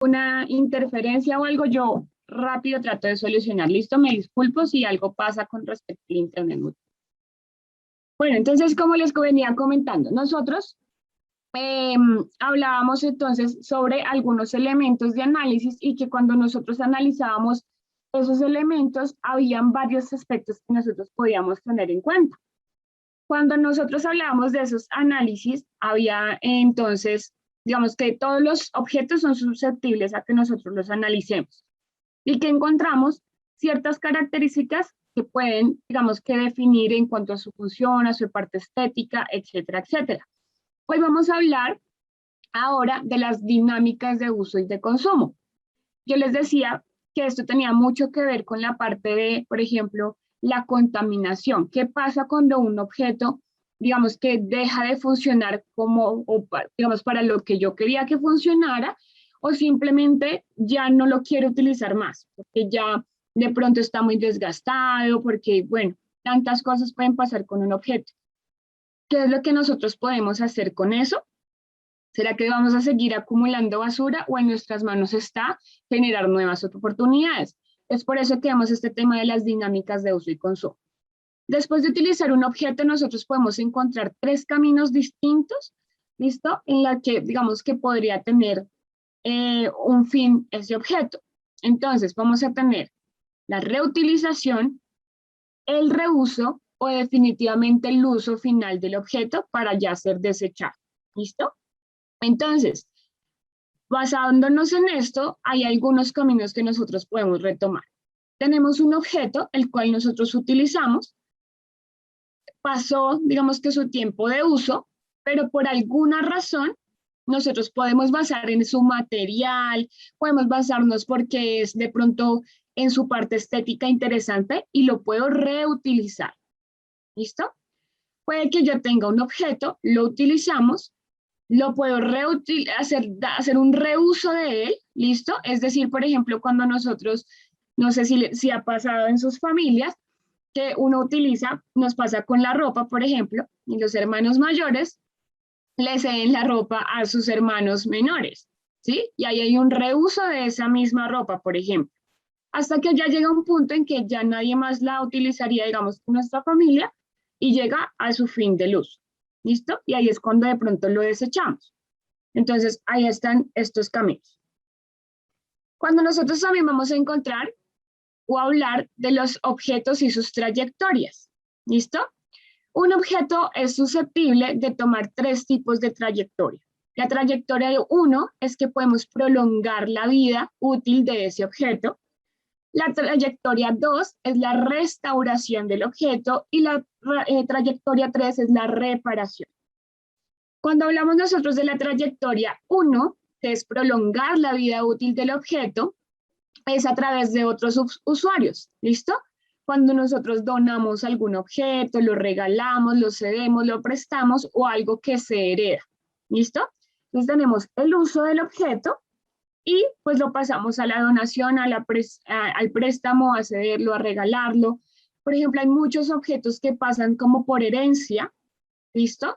una interferencia o algo, yo rápido trato de solucionar. Listo, me disculpo si algo pasa con respecto al internet. Bueno, entonces, como les venía comentando, nosotros hablábamos entonces sobre algunos elementos de análisis y que cuando nosotros analizábamos esos elementos, habían varios aspectos que nosotros podíamos tener en cuenta. Cuando nosotros hablábamos de esos análisis, había entonces, digamos que todos los objetos son susceptibles a que nosotros los analicemos y que encontramos ciertas características que pueden, digamos que definir en cuanto a su función, a su parte estética, etcétera, etcétera. Hoy vamos a hablar ahora de las dinámicas de uso y de consumo. Yo les decía que esto tenía mucho que ver con la parte de, por ejemplo, la contaminación. ¿Qué pasa cuando un objeto, digamos que deja de funcionar como, o digamos, para lo que yo quería que funcionara, o simplemente ya no lo quiero utilizar más, porque ya de pronto está muy desgastado, porque, bueno, tantas cosas pueden pasar con un objeto. ¿Qué es lo que nosotros podemos hacer con eso? ¿Será que vamos a seguir acumulando basura o en nuestras manos está generar nuevas oportunidades? Es por eso que vemos este tema de las dinámicas de uso y consumo. Después de utilizar un objeto, nosotros podemos encontrar 3 caminos distintos, ¿listo? En la que, digamos, que podría tener un fin ese objeto. Entonces, vamos a tener la reutilización, el reuso o definitivamente el uso final del objeto para ya ser desechado, ¿listo? Entonces, basándonos en esto, hay algunos caminos que nosotros podemos retomar. Tenemos un objeto, el cual nosotros utilizamos, pasó, digamos que su tiempo de uso, pero por alguna razón nosotros podemos basar en su material, podemos basarnos porque es de pronto en su parte estética interesante y lo puedo reutilizar. ¿Listo? Puede que yo tenga un objeto, lo utilizamos, lo puedo hacer un reuso de él, ¿listo? Es decir, por ejemplo, cuando nosotros, no sé si ha pasado en sus familias, que uno utiliza, nos pasa con la ropa, por ejemplo, y los hermanos mayores le ceden la ropa a sus hermanos menores, ¿sí? Y ahí hay un reuso de esa misma ropa, por ejemplo, hasta que ya llega un punto en que ya nadie más la utilizaría, digamos, en nuestra familia, y llega a su fin de uso, ¿listo? Y ahí es cuando de pronto lo desechamos. Entonces, ahí están estos caminos. Cuando nosotros también vamos a encontrar o hablar de los objetos y sus trayectorias, ¿listo? Un objeto es susceptible de tomar 3 tipos de trayectoria. La trayectoria 1 es que podemos prolongar la vida útil de ese objeto. La trayectoria 2 es la restauración del objeto y la trayectoria 3 es la reparación. Cuando hablamos nosotros de la trayectoria 1, que es prolongar la vida útil del objeto, es a través de otros usuarios, ¿listo? Cuando nosotros donamos algún objeto, lo regalamos, lo cedemos, lo prestamos o algo que se hereda, ¿listo? Entonces tenemos el uso del objeto y pues lo pasamos a la donación, al préstamo, a cederlo, a regalarlo. Por ejemplo, hay muchos objetos que pasan como por herencia, ¿listo?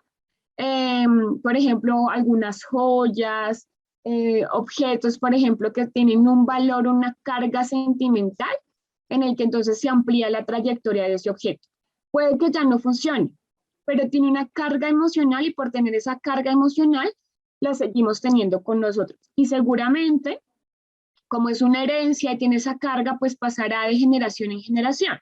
Por ejemplo, algunas joyas, objetos, por ejemplo, que tienen un valor, una carga sentimental, en el que entonces se amplía la trayectoria de ese objeto. Puede que ya no funcione, pero tiene una carga emocional y por tener esa carga emocional, la seguimos teniendo con nosotros. Y seguramente, como es una herencia y tiene esa carga, pues pasará de generación en generación.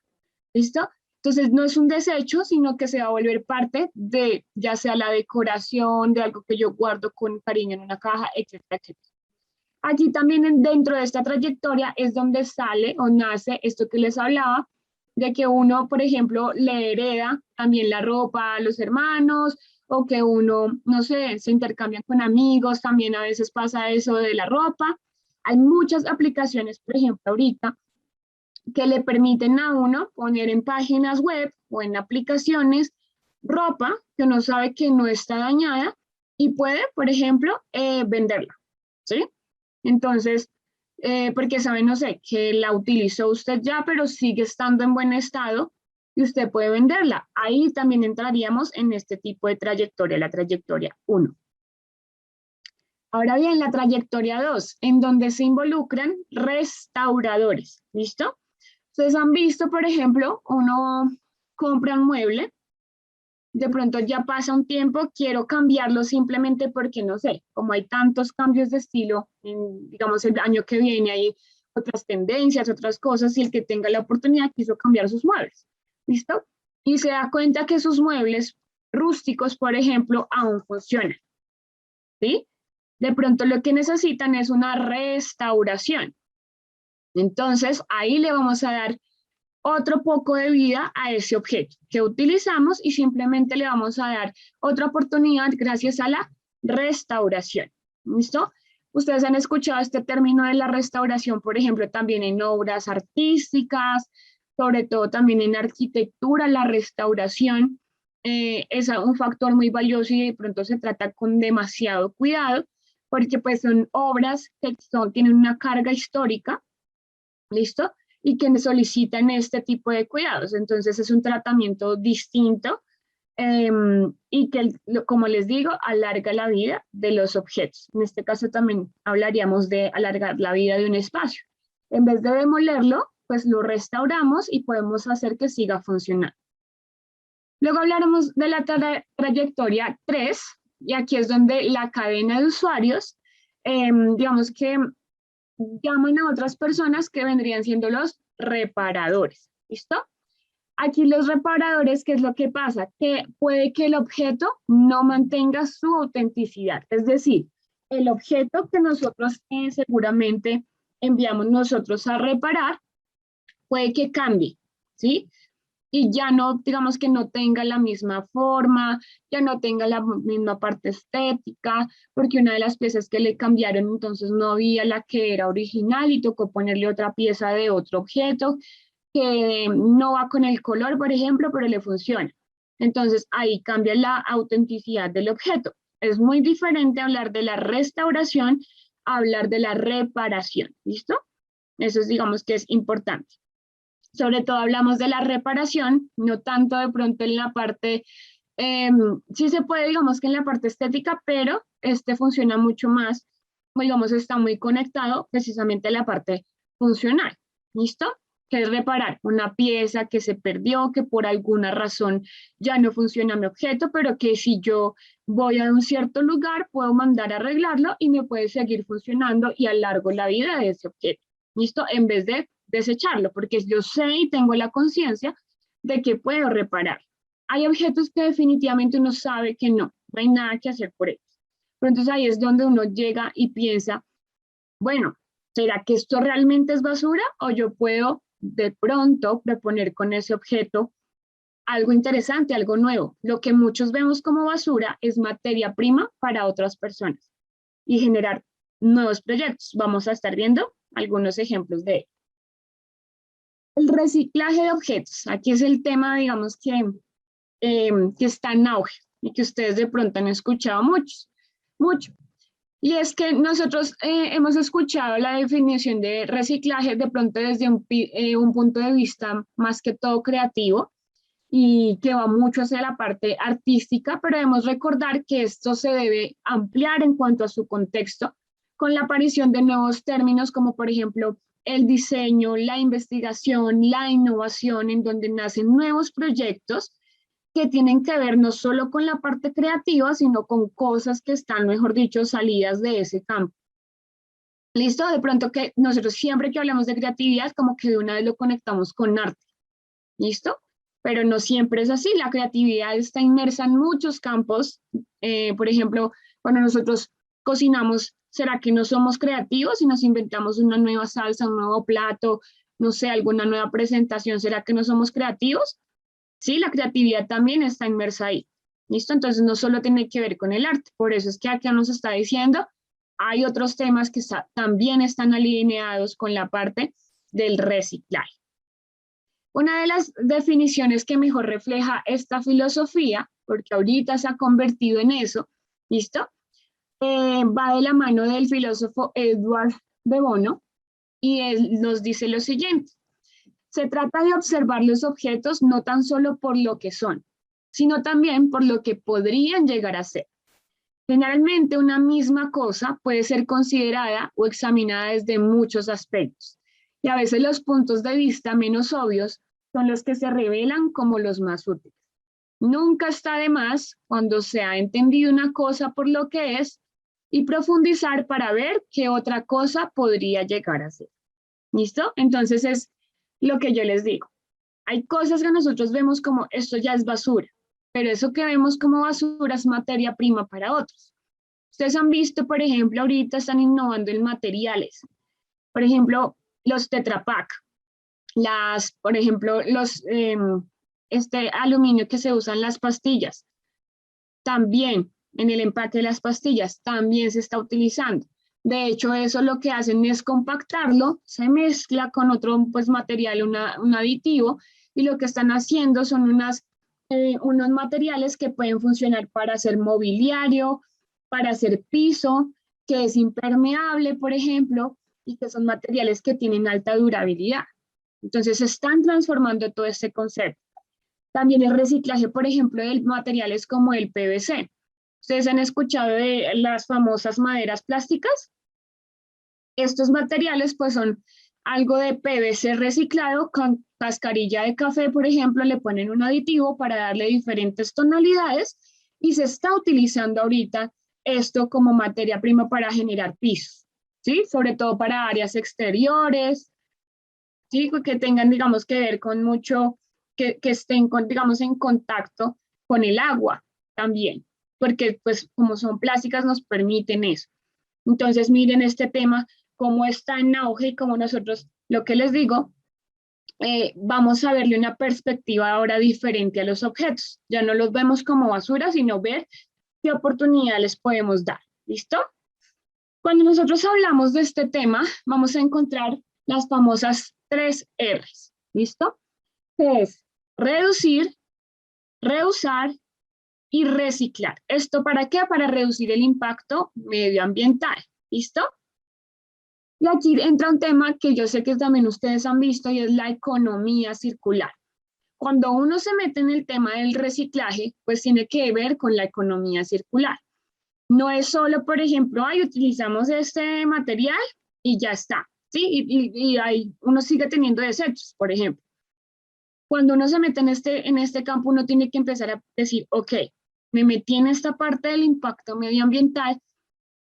¿Listo? Entonces no es un desecho, sino que se va a volver parte de ya sea la decoración, de algo que yo guardo con cariño en una caja, etcétera, etcétera. Aquí también dentro de esta trayectoria es donde sale o nace esto que les hablaba, de que uno, por ejemplo, le hereda también la ropa a los hermanos, o que uno, no sé, se intercambia con amigos, también a veces pasa eso de la ropa. Hay muchas aplicaciones, por ejemplo, ahorita, que le permiten a uno poner en páginas web o en aplicaciones ropa que uno sabe que no está dañada y puede, por ejemplo, venderla, ¿sí? Entonces, porque sabe, no sé, que la utilizó usted ya, pero sigue estando en buen estado y usted puede venderla. Ahí también entraríamos en este tipo de trayectoria, la trayectoria 1. Ahora bien, la trayectoria 2, en donde se involucran restauradores, ¿listo? Ustedes han visto, por ejemplo, uno compra un mueble, de pronto ya pasa un tiempo, quiero cambiarlo simplemente porque no sé, como hay tantos cambios de estilo, digamos el año que viene hay otras tendencias, otras cosas, y el que tenga la oportunidad quiso cambiar sus muebles, ¿listo? Y se da cuenta que sus muebles rústicos, por ejemplo, aún funcionan, ¿sí? De pronto lo que necesitan es una restauración. Entonces, ahí le vamos a dar otro poco de vida a ese objeto que utilizamos y simplemente le vamos a dar otra oportunidad gracias a la restauración. ¿Listo? Ustedes han escuchado este término de la restauración, por ejemplo, también en obras artísticas, sobre todo también en arquitectura, la restauración es un factor muy valioso y de pronto se trata con demasiado cuidado, porque pues son obras que tienen una carga histórica, ¿listo? Y que solicitan este tipo de cuidados. Entonces es un tratamiento distinto y que, como les digo, alarga la vida de los objetos. En este caso también hablaríamos de alargar la vida de un espacio. En vez de demolerlo, pues lo restauramos y podemos hacer que siga funcionando. Luego hablaremos de la trayectoria 3, y aquí es donde la cadena de usuarios, digamos que llaman a otras personas que vendrían siendo los reparadores. ¿Listo? Aquí los reparadores, ¿qué es lo que pasa? Que puede que el objeto no mantenga su autenticidad. Es decir, el objeto que nosotros seguramente enviamos nosotros a reparar puede que cambie, ¿sí? Y ya no, digamos que no tenga la misma forma, ya no tenga la misma parte estética, porque una de las piezas que le cambiaron entonces no había la que era original y tocó ponerle otra pieza de otro objeto que no va con el color, por ejemplo, pero le funciona. Entonces ahí cambia la autenticidad del objeto. Es muy diferente hablar de la restauración a hablar de la reparación, ¿listo? Eso es, digamos que es importante. Sobre todo hablamos de la reparación, no tanto de pronto en la parte, sí se puede, digamos que en la parte estética, pero este funciona mucho más, digamos, está muy conectado precisamente a la parte funcional, ¿listo? Que es reparar una pieza que se perdió, que por alguna razón ya no funciona mi objeto, pero que si yo voy a un cierto lugar, puedo mandar a arreglarlo y me puede seguir funcionando y alargo la vida de ese objeto, ¿listo? En vez de desecharlo, porque yo sé y tengo la conciencia de que puedo reparar. Hay objetos que definitivamente uno sabe que no hay nada que hacer por ellos. Pero entonces ahí es donde uno llega y piensa, bueno, ¿será que esto realmente es basura o yo puedo de pronto proponer con ese objeto algo interesante, algo nuevo? Lo que muchos vemos como basura es materia prima para otras personas y generar nuevos proyectos. Vamos a estar viendo algunos ejemplos de ello. El reciclaje de objetos, aquí es el tema, digamos, que está en auge y que ustedes de pronto han escuchado mucho. Y es que nosotros hemos escuchado la definición de reciclaje de pronto desde un punto de vista más que todo creativo y que va mucho hacia la parte artística, pero debemos recordar que esto se debe ampliar en cuanto a su contexto con la aparición de nuevos términos como por ejemplo el diseño, la investigación, la innovación, en donde nacen nuevos proyectos que tienen que ver no solo con la parte creativa, sino con cosas que están, mejor dicho, salidas de ese campo. ¿Listo? De pronto que nosotros siempre que hablamos de creatividad, como que de una vez lo conectamos con arte. ¿Listo? Pero no siempre es así. La creatividad está inmersa en muchos campos. Por ejemplo, cuando nosotros cocinamos, ¿será que no somos creativos y nos inventamos una nueva salsa, un nuevo plato, no sé, alguna nueva presentación? ¿Será que no somos creativos? Sí, la creatividad también está inmersa ahí. ¿Listo? Entonces no solo tiene que ver con el arte. Por eso es que acá nos está diciendo, hay otros temas que también están alineados con la parte del reciclaje. Una de las definiciones que mejor refleja esta filosofía, porque ahorita se ha convertido en eso, ¿listo? Va de la mano del filósofo Edward de Bono y él nos dice lo siguiente: se trata de observar los objetos no tan solo por lo que son, sino también por lo que podrían llegar a ser. Generalmente una misma cosa puede ser considerada o examinada desde muchos aspectos, y a veces los puntos de vista menos obvios son los que se revelan como los más útiles. Nunca está de más, cuando se ha entendido una cosa por lo que es, y profundizar para ver qué otra cosa podría llegar a ser. ¿Listo? Entonces es lo que yo les digo. Hay cosas que nosotros vemos como esto ya es basura, pero eso que vemos como basura es materia prima para otros. Ustedes han visto, por ejemplo, ahorita están innovando en materiales. Por ejemplo, los Tetra Pak, por ejemplo, este aluminio que se usa en las pastillas, también en el empaque de las pastillas, también se está utilizando. De hecho, eso lo que hacen es compactarlo, se mezcla con otro pues, material, un aditivo, y lo que están haciendo son unos materiales que pueden funcionar para hacer mobiliario, para hacer piso, que es impermeable, por ejemplo, y que son materiales que tienen alta durabilidad. Entonces, se están transformando todo este concepto. También el reciclaje, por ejemplo, de materiales como el PVC. ¿Ustedes han escuchado de las famosas maderas plásticas? Estos materiales pues son algo de PVC reciclado con cascarilla de café, por ejemplo, le ponen un aditivo para darle diferentes tonalidades y se está utilizando ahorita esto como materia prima para generar pisos, ¿sí? Sobre todo para áreas exteriores, ¿sí? Que tengan, digamos, que ver con mucho, que estén, digamos, en contacto con el agua también, porque pues como son plásticas nos permiten eso. Entonces, miren este tema, cómo está en auge y cómo nosotros, lo que les digo, vamos a verle una perspectiva ahora diferente a los objetos. Ya no los vemos como basura, sino ver qué oportunidad les podemos dar. ¿Listo? Cuando nosotros hablamos de este tema, vamos a encontrar las famosas 3 Rs. ¿Listo? Que es reducir, reusar y reciclar. ¿Esto para qué? Para reducir el impacto medioambiental. ¿Listo? Y aquí entra un tema que yo sé que también ustedes han visto y es la economía circular. Cuando uno se mete en el tema del reciclaje, pues tiene que ver con la economía circular. No es solo, por ejemplo, ay, utilizamos este material y ya está, ¿sí? Y ahí uno sigue teniendo desechos, por ejemplo. Cuando uno se mete en este campo, uno tiene que empezar a decir, ok, me metí en esta parte del impacto medioambiental,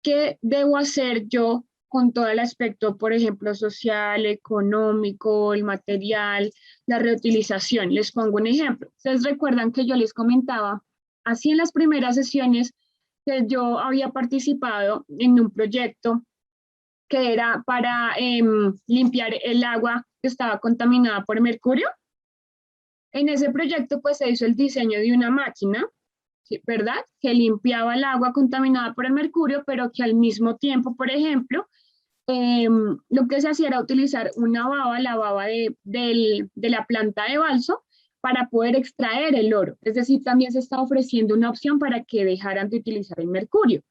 ¿qué debo hacer yo con todo el aspecto, por ejemplo, social, económico, el material, la reutilización? Les pongo un ejemplo. Ustedes recuerdan que yo les comentaba, así en las primeras sesiones, que yo había participado en un proyecto que era para limpiar el agua que estaba contaminada por mercurio. En ese proyecto, pues se hizo el diseño de una máquina, ¿sí? ¿Verdad? Que limpiaba el agua contaminada por el mercurio, pero que al mismo tiempo, por ejemplo, lo que se hacía era utilizar una baba, la baba de la planta de balso, para poder extraer el oro. Es decir, también se está ofreciendo una opción para que dejaran de utilizar el mercurio.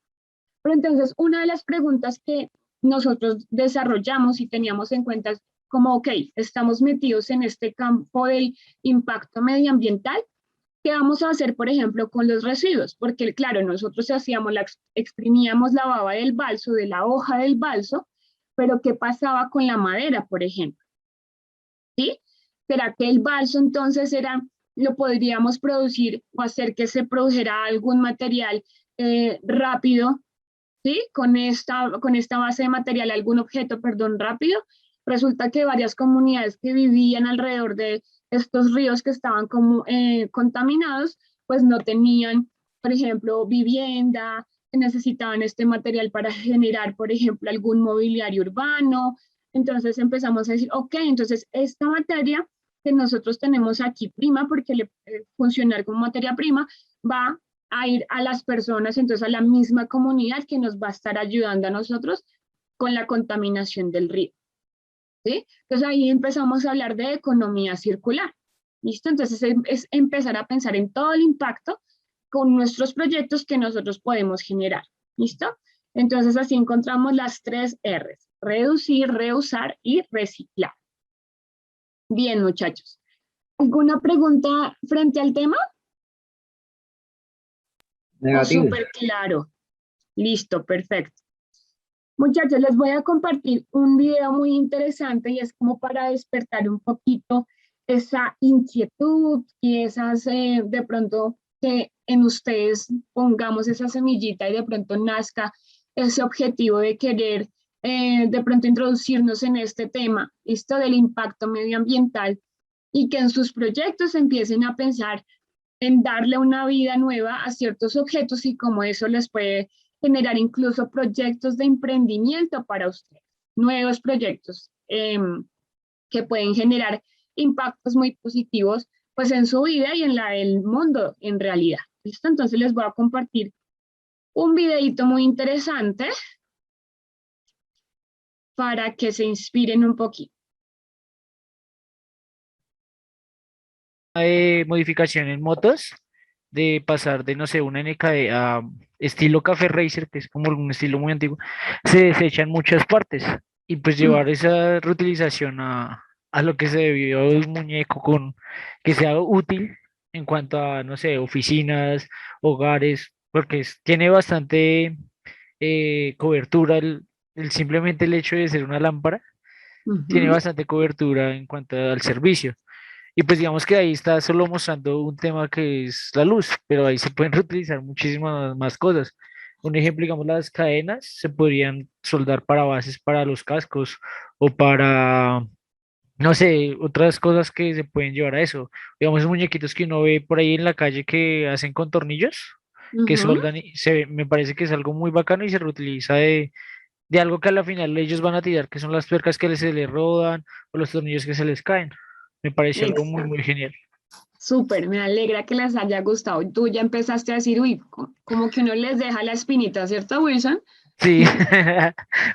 Pero entonces, una de las preguntas que nosotros desarrollamos y teníamos en cuenta es como, ok, estamos metidos en este campo del impacto medioambiental, ¿qué vamos a hacer, por ejemplo, con los residuos? Porque, claro, nosotros exprimíamos la baba del balso, de la hoja del balso, pero ¿qué pasaba con la madera, por ejemplo? ¿Sí? ¿Será que el balso entonces lo podríamos producir o hacer que se produjera algún material rápido, ¿sí? Con esta base de material, algún objeto, perdón, rápido? Resulta que varias comunidades que vivían alrededor de estos ríos que estaban como contaminados, pues no tenían, por ejemplo, vivienda, que necesitaban este material para generar, por ejemplo, algún mobiliario urbano. Entonces empezamos a decir, ok, entonces esta materia que nosotros tenemos aquí prima, porque funcionar como materia prima, va a ir a las personas, entonces a la misma comunidad que nos va a estar ayudando a nosotros con la contaminación del río. ¿Sí? Entonces ahí empezamos a hablar de economía circular. ¿Listo? Entonces es empezar a pensar en todo el impacto con nuestros proyectos que nosotros podemos generar. ¿Listo? Entonces así encontramos las 3 Rs: reducir, reusar y reciclar. Bien, muchachos. ¿Alguna pregunta frente al tema? ¿O Negativo. súper claro? Listo, perfecto. Muchachos, les voy a compartir un video muy interesante y es como para despertar un poquito esa inquietud y esas, de pronto, que en ustedes pongamos esa semillita y de pronto nazca ese objetivo de querer de pronto introducirnos en este tema, esto del impacto medioambiental y que en sus proyectos empiecen a pensar en darle una vida nueva a ciertos objetos y cómo eso les puede generar incluso proyectos de emprendimiento para ustedes, nuevos proyectos que pueden generar impactos muy positivos pues en su vida y en la del mundo en realidad. ¿Listo? Entonces les voy a compartir un videito muy interesante para que se inspiren un poquito. Modificación en motos, de pasar de, no sé, una NKD a estilo Café Racer, que es como un estilo muy antiguo, se desechan muchas partes y pues llevar esa reutilización a lo que se debió de un muñeco con que sea útil en cuanto a, no sé, oficinas, hogares, porque tiene bastante cobertura simplemente el hecho de ser una lámpara, tiene Ujú. bastante cobertura en cuanto al servicio. Y pues digamos que ahí está solo mostrando un tema que es la luz, pero ahí se pueden reutilizar muchísimas más cosas. Un ejemplo, digamos, las cadenas se podrían soldar para bases para los cascos o para, no sé, otras cosas que se pueden llevar a eso. Digamos, esos muñequitos que uno ve por ahí en la calle que hacen con tornillos, que Ujú. soldan y me parece que es algo muy bacano y se reutiliza de algo que a la final ellos van a tirar, que son las tuercas que se les rodan o los tornillos que se les caen. Me pareció algo muy, muy genial. Súper, me alegra que les haya gustado. Tú ya empezaste a decir, uy, como que uno les deja la espinita, ¿cierto, Wilson? Sí,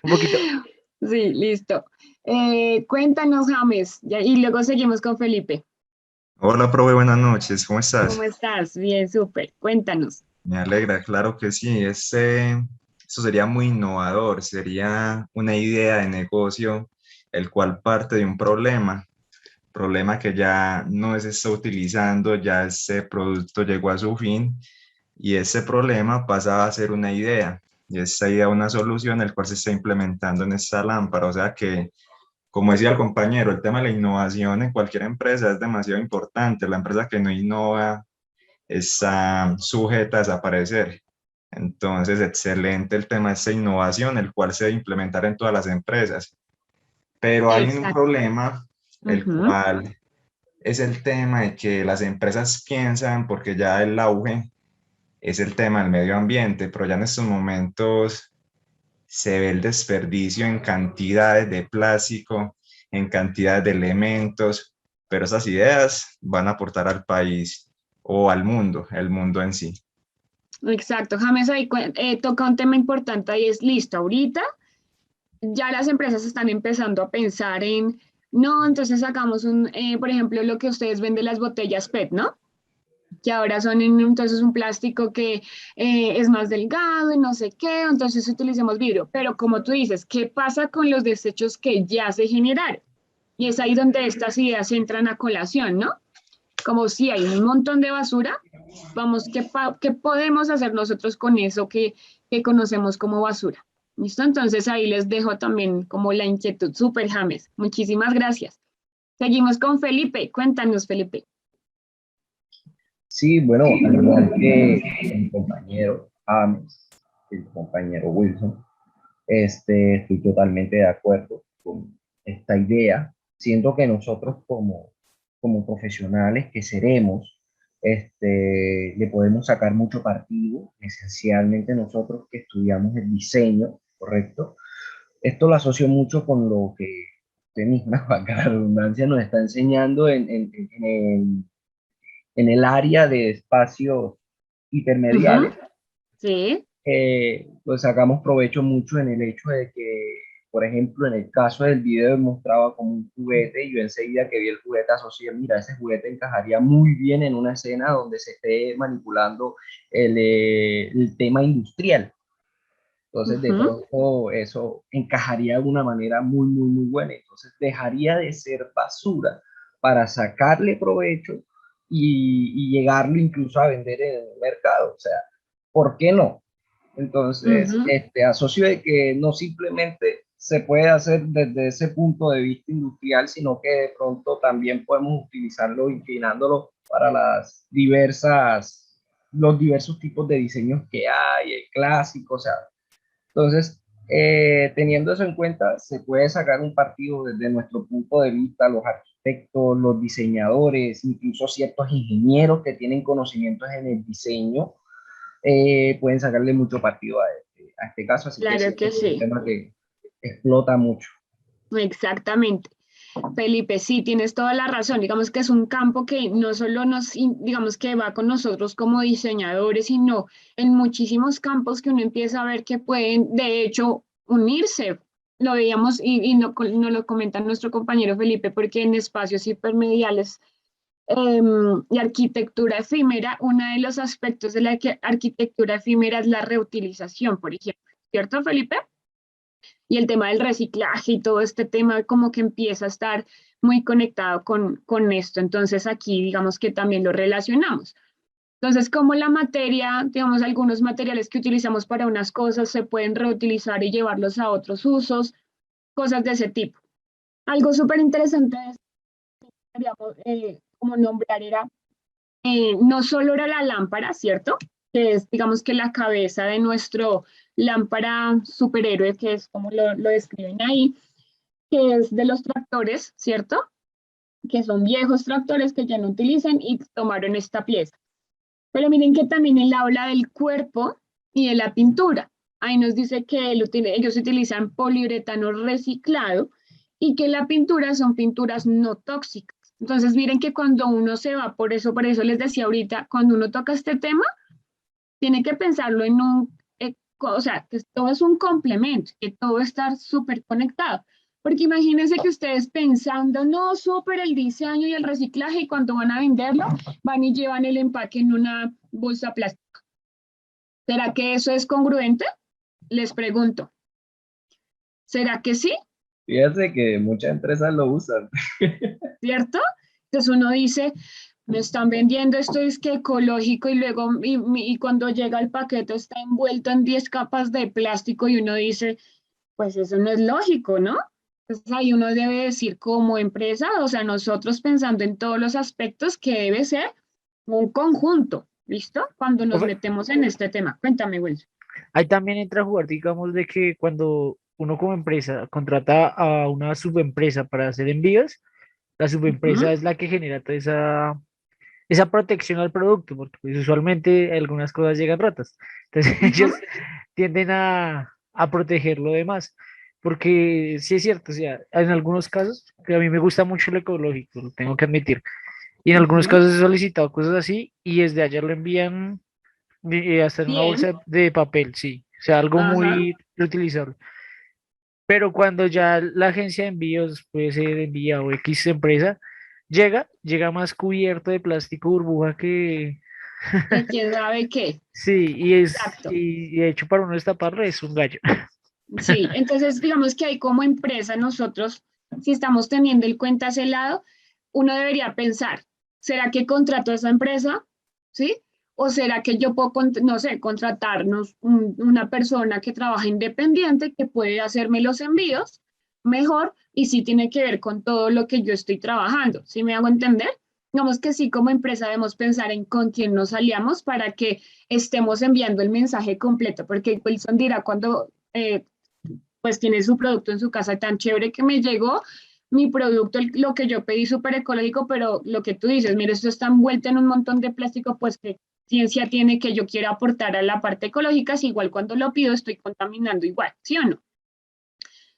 un poquito. Sí, listo. Cuéntanos, James, y luego seguimos con Felipe. Hola, profe, buenas noches, ¿cómo estás? ¿Cómo estás? Bien, súper. Cuéntanos. Me alegra, claro que sí. Eso sería muy innovador, sería una idea de negocio el cual parte de un problema que ya no se está utilizando, ya ese producto llegó a su fin y ese problema pasaba a ser una idea y esa idea una solución el cual se está implementando en esta lámpara. O sea que, como decía el compañero, el tema de la innovación en cualquier empresa es demasiado importante. La empresa que no innova está sujeta a desaparecer. Entonces, excelente el tema de esta innovación, el cual se debe implementar en todas las empresas. Pero hay un Exacto. problema, el Ujú. cual es el tema de que las empresas piensan, porque ya el auge es el tema del medio ambiente, pero ya en estos momentos se ve el desperdicio en cantidades de plástico, en cantidades de elementos, pero esas ideas van a aportar al país o al mundo, el mundo en sí. Exacto, James ahí toca un tema importante y es listo. Ahorita ya las empresas están empezando a pensar en, no, entonces sacamos por ejemplo, lo que ustedes ven de las botellas PET, ¿no? Que ahora son entonces un plástico que es más delgado y no sé qué, entonces utilicemos vidrio. Pero como tú dices, ¿qué pasa con los desechos que ya se generaron? Y es ahí donde estas ideas entran a colación, ¿no? Como si hay un montón de basura, vamos, ¿qué podemos hacer nosotros con eso que conocemos como basura? ¿Listo? Entonces ahí les dejo también como la inquietud. Súper, James. Muchísimas gracias. Seguimos con Felipe. Cuéntanos, Felipe. Sí, bueno, al igual que mi compañero James, el compañero Wilson, estoy totalmente de acuerdo con esta idea. Siento que nosotros como profesionales que seremos, le podemos sacar mucho partido, esencialmente nosotros que estudiamos el diseño, ¿correcto? Esto lo asocio mucho con lo que usted misma, valga la redundancia, nos está enseñando en el área de espacios Ujú. hipermediales. Sí. Pues sacamos provecho mucho en el hecho de que, por ejemplo, en el caso del video mostraba como un juguete y yo enseguida que vi el juguete asocié, mira, ese juguete encajaría muy bien en una escena donde se esté manipulando el tema industrial. Entonces, de Ujú. pronto, eso encajaría de una manera muy, muy, muy buena. Entonces, dejaría de ser basura para sacarle provecho y llegarlo incluso a vender en el mercado. O sea, ¿por qué no? Entonces, Ujú. asocio de que no simplemente se puede hacer desde ese punto de vista industrial, sino que de pronto también podemos utilizarlo inclinándolo para los diversos tipos de diseños que hay, el clásico, o sea, entonces, teniendo eso en cuenta, se puede sacar un partido desde nuestro punto de vista, los arquitectos, los diseñadores, incluso ciertos ingenieros que tienen conocimientos en el diseño, pueden sacarle mucho partido a este caso, así que Claro siento que que es un sí, tema que explota mucho. exactamente. Felipe, sí, tienes toda la razón. Digamos que es un campo que no solo digamos que va con nosotros como diseñadores, sino en muchísimos campos que uno empieza a ver que pueden, de hecho, unirse. Lo veíamos y no lo comenta nuestro compañero Felipe, porque en espacios hipermediales y arquitectura efímera, uno de los aspectos de la arquitectura efímera es la reutilización, por ejemplo. ¿Cierto, Felipe? Y el tema del reciclaje y todo este tema como que empieza a estar muy conectado con esto. Entonces aquí digamos que también lo relacionamos. Entonces, como la materia, digamos, algunos materiales que utilizamos para unas cosas se pueden reutilizar y llevarlos a otros usos, cosas de ese tipo. Algo súper interesante es, como nombrar era, no solo era la lámpara, ¿cierto? Que es, digamos que la cabeza de nuestro lámpara superhéroe, que es como lo describen ahí, que es de los tractores, ¿cierto? Que son viejos tractores que ya no utilizan y tomaron esta pieza. Pero miren que también él habla del cuerpo y de la pintura. Ahí nos dice que ellos utilizan poliuretano reciclado y que la pintura son pinturas no tóxicas. Entonces, miren que cuando uno se va, por eso les decía ahorita, cuando uno toca este tema, tiene que pensarlo en o sea, que todo es un complemento, que todo está súper conectado. Porque imagínense que ustedes pensando, no, súper el diseño y el reciclaje, y cuando van a venderlo, van y llevan el empaque en una bolsa plástica. ¿Será que eso es congruente? Les pregunto. ¿Será que sí? Fíjate que muchas empresas lo usan. ¿Cierto? Entonces uno dice, me están vendiendo esto es que ecológico y luego y cuando llega el paquete está envuelto en 10 capas de plástico y uno dice, pues eso no es lógico, ¿no? Entonces ahí uno debe decir como empresa, o sea, nosotros pensando en todos los aspectos que debe ser un conjunto, ¿listo? Cuando nos Profe, metemos en este tema. Cuéntame, Wilson. ahí también entra a jugar, digamos, de que cuando uno como empresa contrata a una subempresa para hacer envíos, la subempresa Ujú. es la que genera toda esa protección al producto, porque pues, usualmente algunas cosas llegan rotas. Entonces Ujú. ellos tienden a proteger lo demás, porque sí es cierto, o sea, en algunos casos, que a mí me gusta mucho lo ecológico, lo tengo que admitir, y en algunos Ujú. casos he solicitado cosas así y desde allá lo envían hasta en una Bien. bolsa de papel, sí, o sea, algo Ajá. muy reutilizable. Pero cuando ya la agencia de envíos, puede ser envía o X empresa, llega más cubierto de plástico burbuja que, Que quién sabe qué. sí, Exacto. y de hecho para uno destaparlo es un gallo. Sí, entonces digamos que ahí como empresa nosotros, si estamos teniendo en cuenta ese lado, uno debería pensar, ¿será que contrato a esa empresa? ¿Sí? ¿O será que yo puedo, no sé, contratarnos una persona que trabaja independiente que puede hacerme los envíos mejor y sí tiene que ver con todo lo que yo estoy trabajando? ¿Sí me hago entender? Digamos que sí, como empresa debemos pensar en con quién nos aliamos para que estemos enviando el mensaje completo, porque Wilson dirá cuando pues tiene su producto en su casa tan chévere que me llegó mi producto, lo que yo pedí súper ecológico, pero lo que tú dices, mire, esto está envuelto en un montón de plástico, pues que ciencia tiene que yo quiera aportar a la parte ecológica, si igual cuando lo pido estoy contaminando igual, ¿sí o no?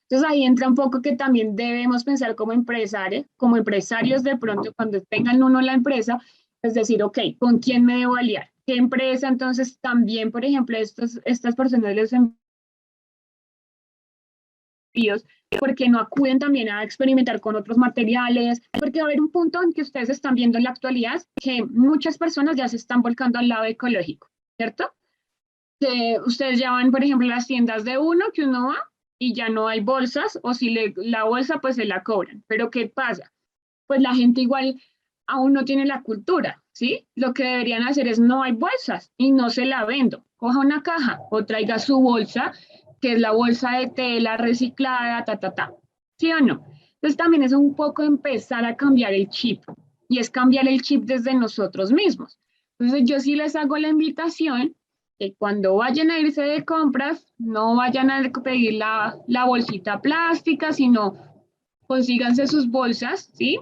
Entonces ahí entra un poco que también debemos pensar como empresarios de pronto cuando tengan uno la empresa, es decir, ok, ¿con quién me debo aliar? ¿Qué empresa? Entonces también, por ejemplo, estas personas les envíos, porque no acuden también a experimentar con otros materiales, porque va a haber un punto en que ustedes están viendo en la actualidad que muchas personas ya se están volcando al lado ecológico, ¿cierto? Que ustedes ya van, por ejemplo, a las tiendas de uno, que uno va y ya no hay bolsas, o si la bolsa, pues se la cobran. Pero ¿qué pasa? Pues la gente igual aún no tiene la cultura, ¿sí? Lo que deberían hacer es no hay bolsas y no se la vendo. coja una caja o traiga su bolsa, que es la bolsa de tela reciclada, ¿sí o no? Entonces también es un poco empezar a cambiar el chip, y es cambiar el chip desde nosotros mismos. Entonces yo sí les hago la invitación que cuando vayan a irse de compras, no vayan a pedir la bolsita plástica, sino consíganse sus bolsas, ¿sí?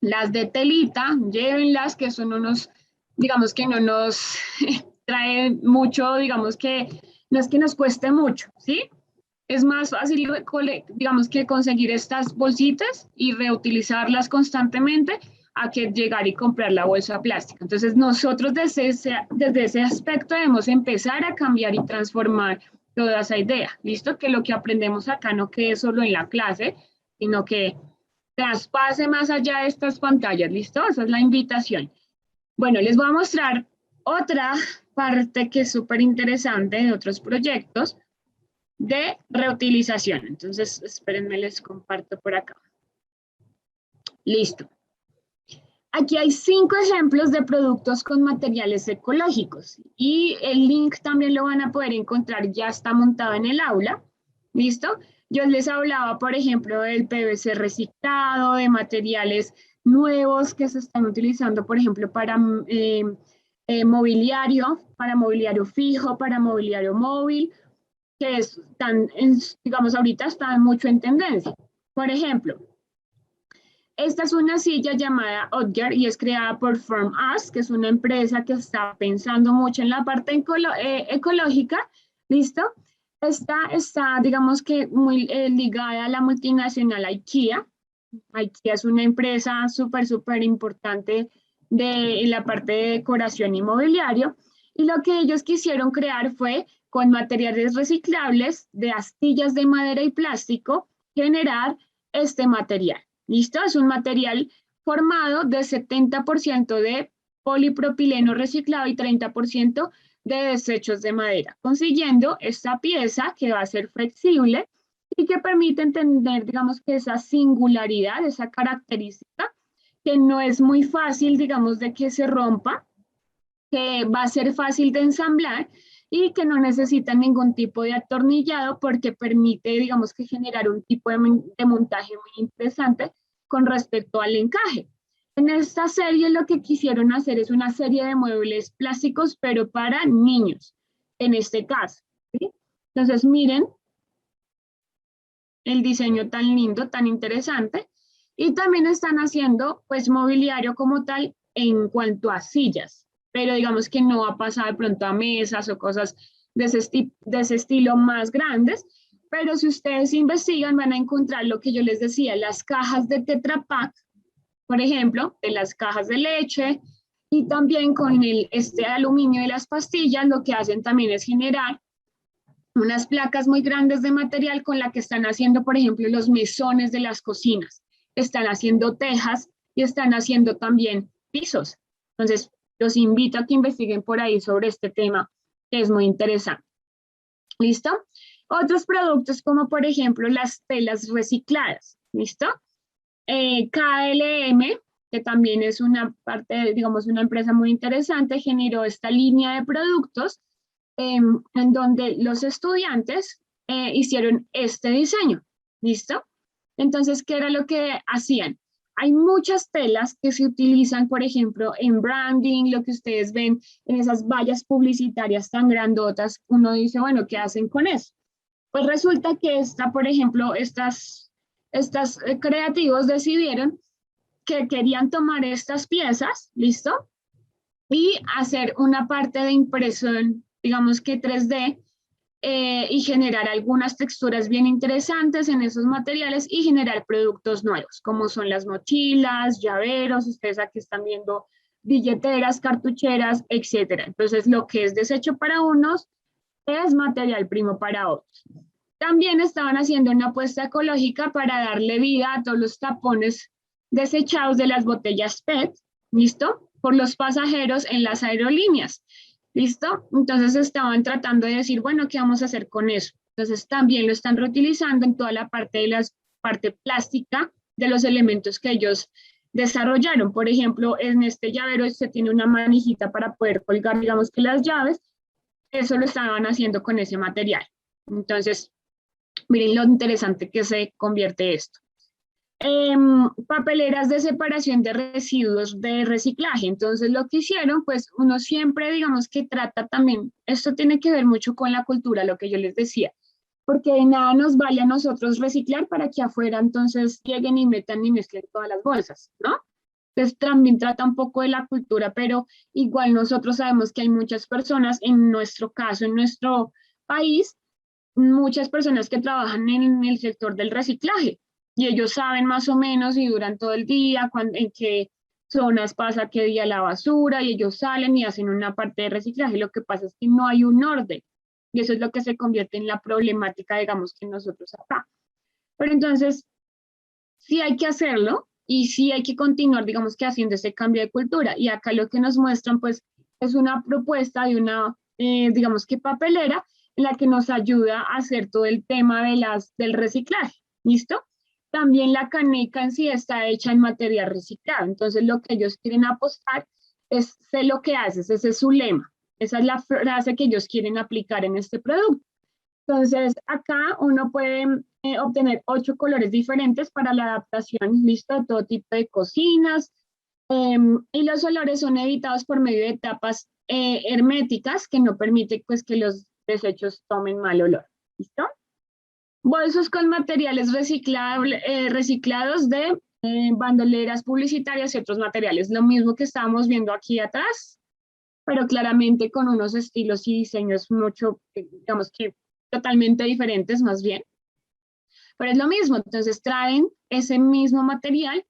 Las de telita, llévenlas, que son unos, digamos que no nos trae mucho, digamos que no es que nos cueste mucho, ¿sí? Es más fácil, digamos que conseguir estas bolsitas y reutilizarlas constantemente a que llegar y comprar la bolsa plástica. Entonces nosotros desde ese aspecto debemos empezar a cambiar y transformar toda esa idea. ¿Listo? Que lo que aprendemos acá no quede solo en la clase, sino que traspase más allá de estas pantallas. ¿Listo? Esa es la invitación. Bueno, les voy a mostrar otra parte que es súper interesante de otros proyectos de reutilización. Entonces, espérenme, les comparto por acá. Listo. Aquí hay 5 ejemplos de productos con materiales ecológicos y el link también lo van a poder encontrar, ya está montado en el aula. ¿Listo? Yo les hablaba, por ejemplo, del PVC reciclado, de materiales nuevos que se están utilizando, por ejemplo, para mobiliario fijo, para mobiliario móvil, que están, digamos, ahorita están mucho en tendencia. Por ejemplo, esta es una silla llamada Odger y es creada por Form Us, que es una empresa que está pensando mucho en la parte ecológica. ¿Listo? Esta está, digamos que, muy ligada a la multinacional IKEA. IKEA es una empresa súper importante de la parte de decoración y mobiliario. Y lo que ellos quisieron crear fue, con materiales reciclables de astillas de madera y plástico, generar este material. ¿Listo? Es un material formado de 70% de polipropileno reciclado y 30% de desechos de madera, consiguiendo esta pieza que va a ser flexible y que permite entender, digamos, que esa singularidad, esa característica, que no es muy fácil, digamos, de que se rompa, que va a ser fácil de ensamblar y que no necesita ningún tipo de atornillado porque permite, digamos, que generar un tipo de montaje muy interesante con respecto al encaje. En esta serie lo que quisieron hacer es una serie de muebles plásticos, pero para niños, en este caso, ¿sí? Entonces, miren el diseño tan lindo, tan interesante. Y también están haciendo, pues, mobiliario como tal en cuanto a sillas, pero digamos que no va a pasar de pronto a mesas o cosas de ese estilo más grandes. Pero si ustedes investigan, van a encontrar lo que yo les decía, las cajas de Tetra Pak, por ejemplo, de las cajas de leche, y también con este aluminio de las pastillas, lo que hacen también es generar unas placas muy grandes de material con la que están haciendo, por ejemplo, los mesones de las cocinas. Están haciendo tejas y están haciendo también pisos. Entonces, los invito a que investiguen por ahí sobre este tema, que es muy interesante. ¿Listo? Otros productos como, por ejemplo, las telas recicladas. ¿Listo? KLM, que también es una parte, digamos, una empresa muy interesante, generó esta línea de productos en donde los estudiantes hicieron este diseño. ¿Listo? Entonces, ¿qué era lo que hacían? Hay muchas telas que se utilizan, por ejemplo, en branding, lo que ustedes ven en esas vallas publicitarias tan grandotas. Uno dice, bueno, ¿qué hacen con eso? Pues resulta que por ejemplo, estas creativos decidieron que querían tomar estas piezas, ¿listo? Y hacer una parte de impresión, digamos que 3D, y generar algunas texturas bien interesantes en esos materiales y generar productos nuevos, como son las mochilas, llaveros, ustedes aquí están viendo billeteras, cartucheras, etcétera. Entonces, lo que es desecho para unos es material primo para otros. También estaban haciendo una apuesta ecológica para darle vida a todos los tapones desechados de las botellas PET, ¿listo? Por los pasajeros en las aerolíneas, ¿listo? Entonces estaban tratando de decir, bueno, ¿qué vamos a hacer con eso? Entonces también lo están reutilizando en toda la parte plástica de los elementos que ellos desarrollaron. Por ejemplo, en este llavero se tiene una manijita para poder colgar, digamos que las llaves, eso lo estaban haciendo con ese material. Entonces, miren lo interesante que se convierte esto. Papeleras de separación de residuos de reciclaje. Entonces, lo que hicieron, pues uno siempre, digamos que trata también, esto tiene que ver mucho con la cultura, lo que yo les decía, porque de nada nos vale a nosotros reciclar para que afuera entonces lleguen y metan y mezclen todas las bolsas, ¿no? Entonces también trata un poco de la cultura, pero igual nosotros sabemos que hay muchas personas, en nuestro caso, en nuestro país, muchas personas que trabajan en el sector del reciclaje y ellos saben más o menos y duran todo el día, en qué zonas pasa qué día la basura y ellos salen y hacen una parte de reciclaje. Lo que pasa es que no hay un orden y eso es lo que se convierte en la problemática, digamos, que nosotros acá. Pero entonces, sí hay que hacerlo y sí hay que continuar, digamos que haciendo ese cambio de cultura. Y acá lo que nos muestran, pues, es una propuesta de una, digamos que papelera, en la que nos ayuda a hacer todo el tema de del reciclaje. ¿Listo? También la caneca en sí está hecha en material reciclado. Entonces, lo que ellos quieren apostar es, sé lo que haces, ese es su lema. Esa es la frase que ellos quieren aplicar en este producto. Entonces, acá uno puede obtener 8 colores diferentes para la adaptación, listo, a todo tipo de cocinas. Y los olores son evitados por medio de tapas herméticas que no permiten pues, que los desechos tomen mal olor. ¿Listo? Bolsos con materiales reciclados de bandoleras publicitarias y otros materiales. Lo mismo que estábamos viendo aquí atrás, pero claramente con unos estilos y diseños mucho, digamos que totalmente diferentes más bien, pero es lo mismo, entonces traen ese mismo material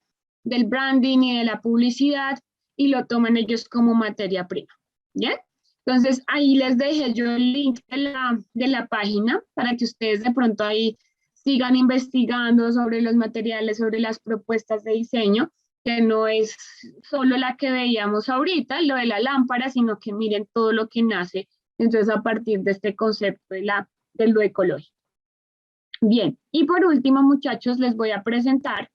del branding y de la publicidad y lo toman ellos como materia prima, ¿bien? Entonces ahí les dejé yo el link de la página para que ustedes de pronto ahí sigan investigando sobre los materiales, sobre las propuestas de diseño, que no es solo la que veíamos ahorita, lo de la lámpara, sino que miren todo lo que nace entonces a partir de este concepto de lo ecológico. Bien, y por último, muchachos, les voy a presentar,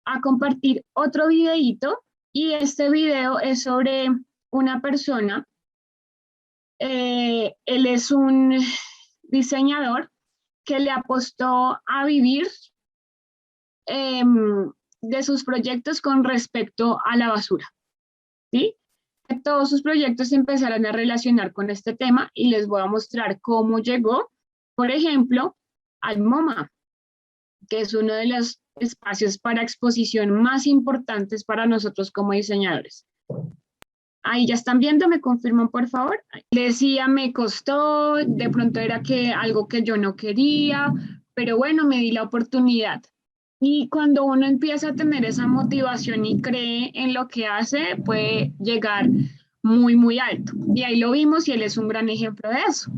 a compartir otro videíto, y este video es sobre una persona, él es un diseñador que le apostó a vivir eh, de sus proyectos con respecto a la basura, ¿sí? Que todos sus proyectos se empezaron a relacionar con este tema y les voy a mostrar cómo llegó, por ejemplo, al MoMA, que es uno de los espacios para exposición más importantes para nosotros como diseñadores. Ahí ya están viendo, me confirman por favor. Le decía, me costó, de pronto era que algo que yo no quería, pero bueno, me di la oportunidad. Y cuando uno empieza a tener esa motivación y cree en lo que hace, puede llegar muy, muy alto. Y ahí lo vimos y él es un gran ejemplo de eso.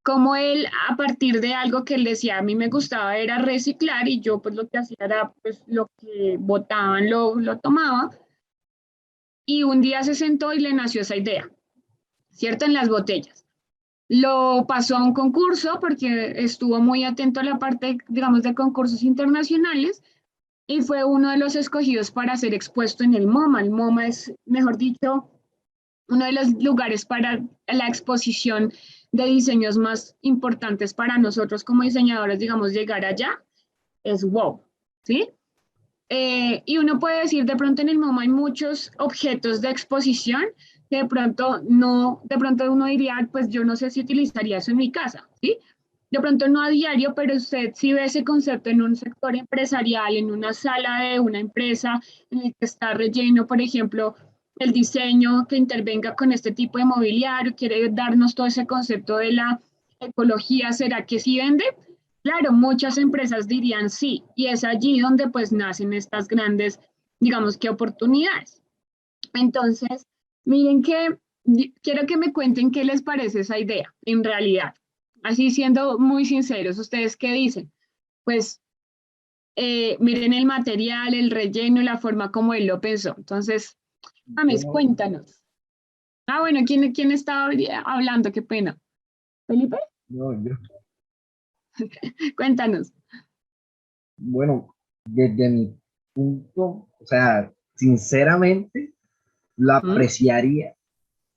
Como él, a partir de algo que él decía, a mí me gustaba era reciclar y yo pues lo que hacía era pues lo que botaban lo tomaba, y un día se sentó y le nació esa idea, ¿cierto? En las botellas. Lo pasó a un concurso porque estuvo muy atento a la parte, digamos, de concursos internacionales y fue uno de los escogidos para ser expuesto en el MoMA. El MoMA es, mejor dicho, uno de los lugares para la exposición de diseños más importantes para nosotros como diseñadores, digamos, llegar allá es wow, ¿sí? Y uno puede decir, de pronto en el MoMA hay muchos objetos de exposición, de pronto no, de pronto uno diría, pues yo no sé si utilizaría eso en mi casa, ¿sí? De pronto no a diario, pero usted si ve ese concepto en un sector empresarial, en una sala de una empresa en el que está relleno, por ejemplo, el diseño que intervenga con este tipo de mobiliario, quiere darnos todo ese concepto de la ecología, ¿será que sí vende? Claro, muchas empresas dirían sí, y es allí donde pues nacen estas grandes, digamos que oportunidades. Entonces, miren que quiero que me cuenten qué les parece esa idea en realidad. Así siendo muy sinceros, ¿ustedes qué dicen? Pues miren el material, el relleno, la forma como él lo pensó. Entonces, James, Bueno, cuéntanos. Ah, bueno, ¿quién estaba hablando? Qué pena. ¿Felipe? no, Cuéntanos. bueno, desde mi punto, o sea, sinceramente, lo ¿Mm? apreciaría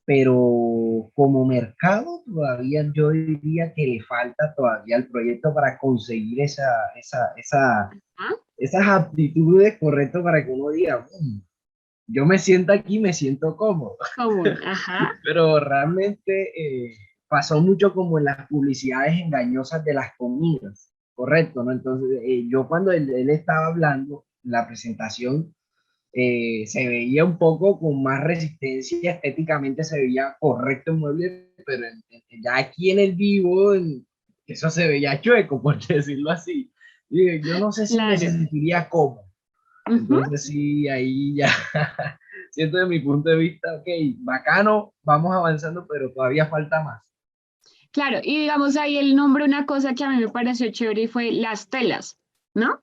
pero como mercado todavía yo diría que le falta todavía el proyecto para conseguir ¿Ah? esas aptitudes correctas para que uno diga, yo me siento aquí, me siento cómodo." Común, ajá. Pero realmente pasó mucho como en las publicidades engañosas de las comidas, correcto, ¿no? Entonces, yo cuando él estaba hablando, la presentación se veía un poco con más resistencia, estéticamente se veía correcto el mueble, pero ya aquí en el vivo, eso se veía chueco, por decirlo así. Y yo no sé si me Claro. sentiría cómodo. Ujú. Entonces sí, ahí ya siento de mi punto de vista, ok, bacano, vamos avanzando, pero todavía falta más. Claro, y digamos ahí el nombre, una cosa que a mí me pareció chévere y fue las telas, ¿no?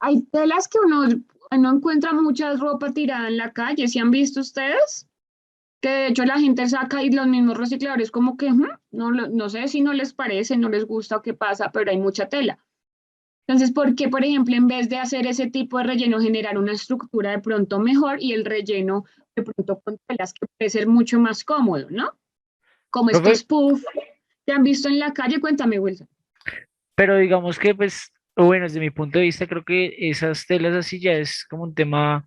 Hay telas que uno encuentra mucha ropa tirada en la calle, ¿sí han visto ustedes? Que de hecho la gente saca y los mismos recicladores como que no, no sé si no les parece, no les gusta o qué pasa, pero hay mucha tela. Entonces, ¿por qué, por ejemplo, en vez de hacer ese tipo de relleno, generar una estructura de pronto mejor y el relleno de pronto con telas que puede ser mucho más cómodo, ¿no? Como Profe, estos puff que han visto en la calle, cuéntame, Wilson. pero digamos que, pues, o bueno, desde mi punto de vista, creo que esas telas así ya es como un tema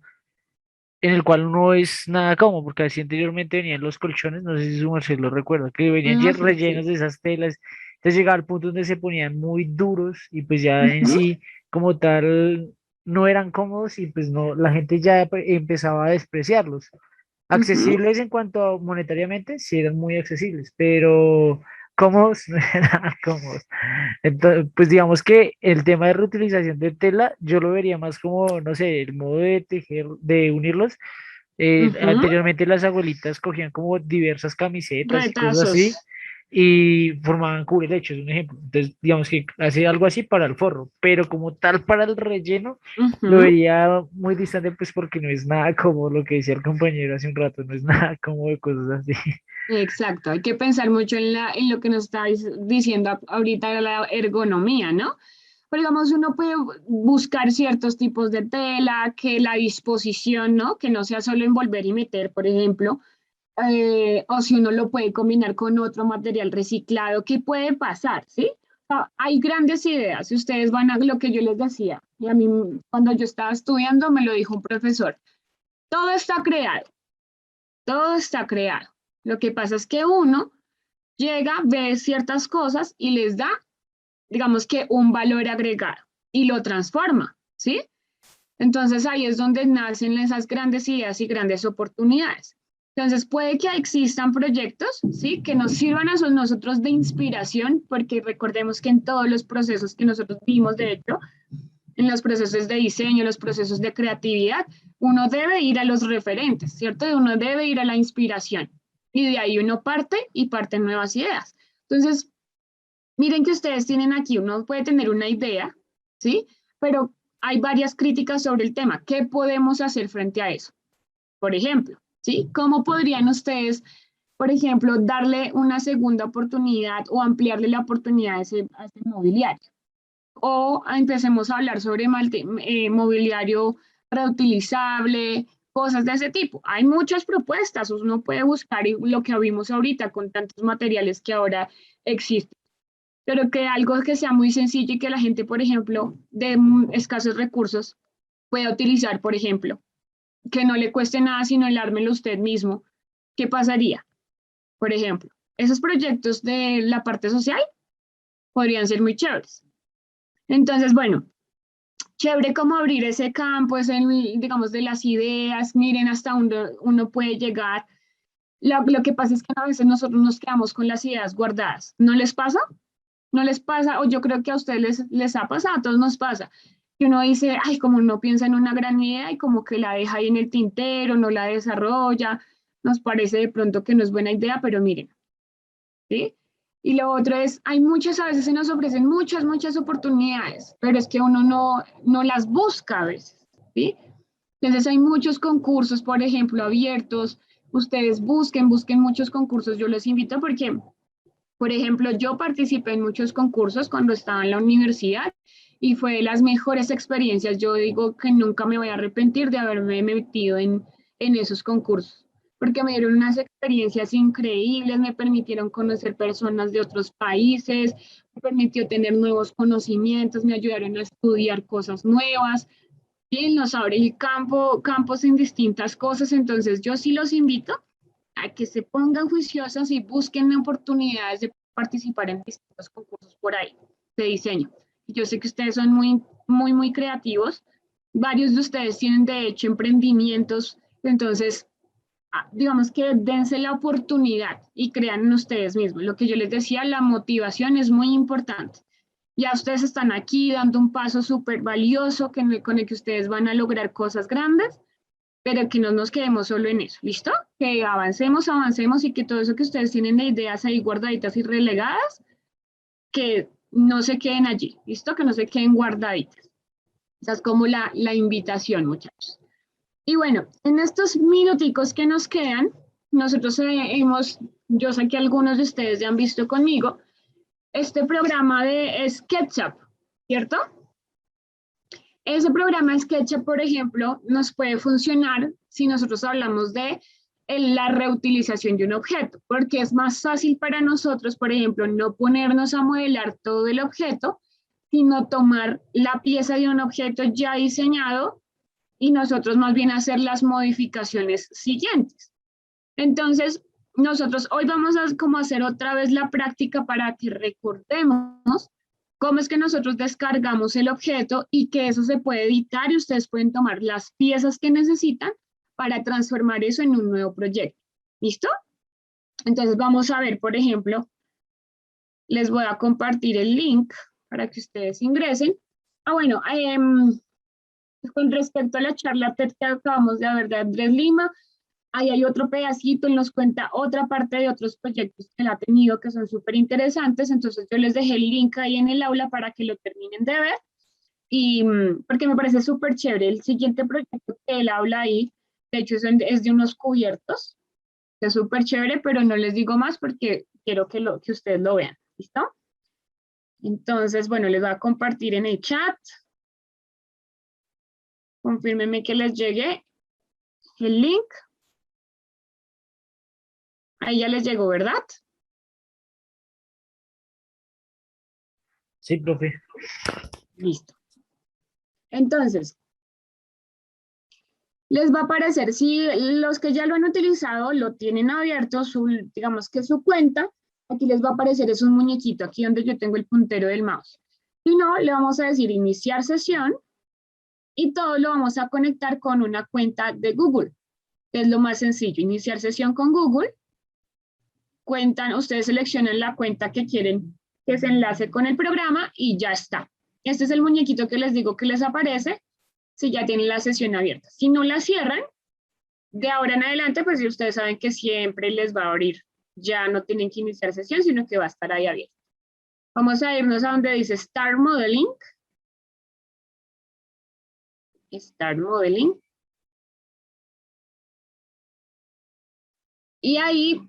en el cual no es nada cómodo, porque así anteriormente venían los colchones, no sé si su merced lo recuerda, que venían ya Ujú, rellenos sí. de esas telas, entonces llegaba al punto donde se ponían muy duros y pues ya en Ujú, sí, como tal, no eran cómodos y pues no, la gente ya empezaba a despreciarlos. ujú. Accesibles en cuanto a monetariamente, sí eran muy accesibles, pero cómodos no eran cómodos. Entonces, pues digamos que el tema de reutilización de tela, yo lo vería más como, no sé, el modo de tejer, de unirlos. Ujú. Anteriormente las abuelitas cogían como diversas camisetas y cosas así Retazos. y formaban cubrelechos, un ejemplo. Entonces, digamos que hace algo así para el forro, pero como tal para el relleno, lo Ujú. vería muy distante, pues porque no es nada como lo que decía el compañero hace un rato, no es nada como de cosas así. Exacto, hay que pensar mucho en lo que nos está diciendo ahorita la ergonomía, ¿no? Pero digamos, uno puede buscar ciertos tipos de tela, que la disposición, ¿no? Que no sea solo envolver y meter, por ejemplo, o si uno lo puede combinar con otro material reciclado, ¿qué puede pasar? ¿Sí? O sea, hay grandes ideas, si ustedes van a lo que yo les decía, y a mí cuando yo estaba estudiando me lo dijo un profesor, todo está creado, todo está creado. Lo que pasa es que uno llega, ve ciertas cosas y les da, digamos que un valor agregado y lo transforma, ¿sí? Entonces ahí es donde nacen esas grandes ideas y grandes oportunidades. Entonces puede que existan proyectos, ¿sí? Que nos sirvan a nosotros de inspiración, porque recordemos que en todos los procesos que nosotros vimos, de hecho, en los procesos de diseño, los procesos de creatividad, uno debe ir a los referentes, ¿cierto? Uno debe ir a la inspiración. Y de ahí uno parte y parten nuevas ideas. Entonces, miren que ustedes tienen aquí, uno puede tener una idea, ¿sí? Pero hay varias críticas sobre el tema. ¿Qué podemos hacer frente a eso? Por ejemplo, ¿sí? ¿Cómo podrían ustedes, por ejemplo, darle una segunda oportunidad o ampliarle la oportunidad a ese mobiliario? O empecemos a hablar sobre mobiliario reutilizable, cosas de ese tipo. Hay muchas propuestas, uno puede buscar y lo que vimos ahorita con tantos materiales que ahora existen, pero que algo que sea muy sencillo y que la gente, por ejemplo, de escasos recursos pueda utilizar, por ejemplo, que no le cueste nada sino el ármelo usted mismo. ¿Qué pasaría? Por ejemplo, esos proyectos de la parte social podrían ser muy chéveres. Entonces, bueno, chévere como abrir ese campo, ese, digamos, de las ideas, miren hasta dónde uno puede llegar. Lo que pasa es que a veces nosotros nos quedamos con las ideas guardadas. ¿No les pasa? ¿No les pasa? O yo creo que a ustedes les ha pasado, a todos nos pasa. Que uno dice, ay, como uno piensa en una gran idea y como que la deja ahí en el tintero, no la desarrolla, nos parece de pronto que no es buena idea, pero miren, ¿sí? Y lo otro es, hay muchas, a veces se nos ofrecen muchas oportunidades, pero es que uno no las busca a veces, ¿sí? Entonces hay muchos concursos, por ejemplo, abiertos. Ustedes busquen muchos concursos. Yo les invito porque, por ejemplo, yo participé en muchos concursos cuando estaba en la universidad y fue de las mejores experiencias. Yo digo que nunca me voy a arrepentir de haberme metido en esos concursos. porque me dieron unas experiencias increíbles, me permitieron conocer personas de otros países, me permitió tener nuevos conocimientos, me ayudaron a estudiar cosas nuevas, y nos abre el campos en distintas cosas. Entonces yo sí los invito a que se pongan juiciosos y busquen oportunidades de participar en distintos concursos por ahí de diseño. Yo sé que ustedes son muy creativos. Varios de ustedes tienen, de hecho, emprendimientos. Entonces, digamos que dense la oportunidad y crean en ustedes mismos. Lo que yo les decía, la motivación es muy importante. Ya ustedes están aquí dando un paso súper valioso con el que ustedes van a lograr cosas grandes, pero que no nos quedemos solo en eso, ¿listo? Que avancemos y que todo eso que ustedes tienen de ideas ahí guardaditas y relegadas, que no se queden allí, ¿listo? Que no se queden guardaditas. Esa es como la invitación, muchachos. Y bueno, en estos minuticos que nos quedan, nosotros yo sé que algunos de ustedes ya han visto conmigo, este programa de SketchUp, ¿cierto? Ese programa SketchUp, por ejemplo, nos puede funcionar si nosotros hablamos de la reutilización de un objeto, porque es más fácil para nosotros, por ejemplo, no ponernos a modelar todo el objeto, sino tomar la pieza de un objeto ya diseñado y nosotros más bien hacer las modificaciones siguientes. Entonces, nosotros hoy vamos a como hacer otra vez la práctica para que recordemos cómo es que nosotros descargamos el objeto y que eso se puede editar y ustedes pueden tomar las piezas que necesitan para transformar eso en un nuevo proyecto. ¿Listo? Entonces vamos a ver, por ejemplo, les voy a compartir el link para que ustedes ingresen. Bueno, con respecto a la charla TED que acabamos de ver de Andrés Lima, ahí hay otro pedacito, él nos cuenta otra parte de otros proyectos que él ha tenido que son súper interesantes, entonces yo les dejé el link ahí en el aula para que lo terminen de ver, y porque me parece súper chévere. El siguiente proyecto que él habla ahí, de hecho es de unos cubiertos, que es súper chévere, pero no les digo más porque quiero que ustedes lo vean, ¿listo? Entonces, bueno, les voy a compartir en el chat. Confírmenme que les llegue el link. Ahí ya les llegó, ¿verdad? Sí, profe. Listo. Entonces, les va a aparecer, si los que ya lo han utilizado, lo tienen abierto, digamos que su cuenta, aquí les va a aparecer, es un muñequito, aquí donde yo tengo el puntero del mouse. Si no, le vamos a decir iniciar sesión y todo lo vamos a conectar con una cuenta de Google. Es lo más sencillo, iniciar sesión con Google. Ustedes seleccionan la cuenta que quieren que se enlace con el programa y ya está. Este es el muñequito que les digo que les aparece si ya tienen la sesión abierta. Si no la cierran, de ahora en adelante, pues ustedes saben que siempre les va a abrir. Ya no tienen que iniciar sesión, sino que va a estar ahí abierto. Vamos a irnos a donde dice Start Modeling. Start Modeling. Y ahí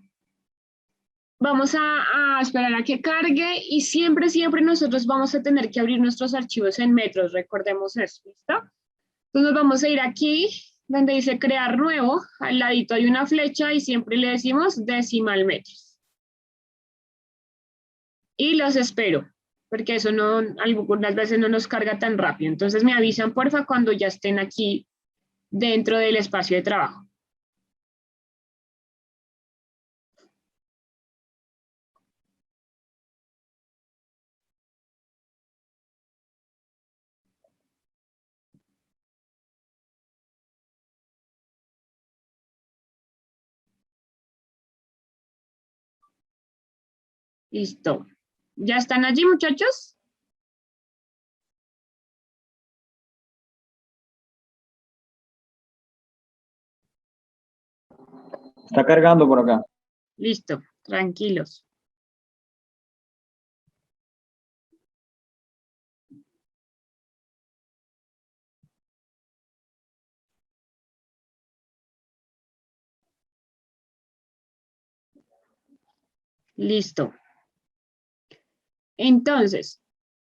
vamos a esperar a que cargue y siempre nosotros vamos a tener que abrir nuestros archivos en metros, recordemos eso, ¿listo? Entonces vamos a ir aquí donde dice crear nuevo, al ladito hay una flecha y siempre le decimos decimal metros. Y los espero, porque eso no, algunas veces no nos carga tan rápido. Entonces me avisan porfa cuando ya estén aquí dentro del espacio de trabajo. Listo. ¿Ya están allí, muchachos? Está cargando por acá. Listo, tranquilos. Listo. Entonces,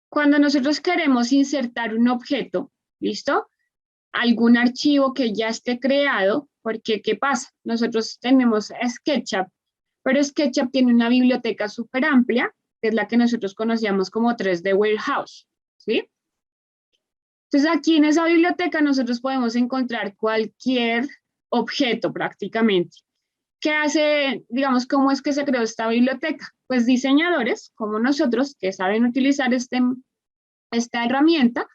cuando nosotros queremos insertar un objeto, ¿listo? Algún archivo que ya esté creado, porque ¿qué pasa? Nosotros tenemos SketchUp, pero SketchUp tiene una biblioteca súper amplia, que es la que nosotros conocíamos como 3D Warehouse, ¿sí? Entonces aquí en esa biblioteca nosotros podemos encontrar cualquier objeto prácticamente. ¿Qué hace, digamos, cómo es que se creó esta biblioteca? Pues diseñadores como nosotros que saben utilizar esta herramienta,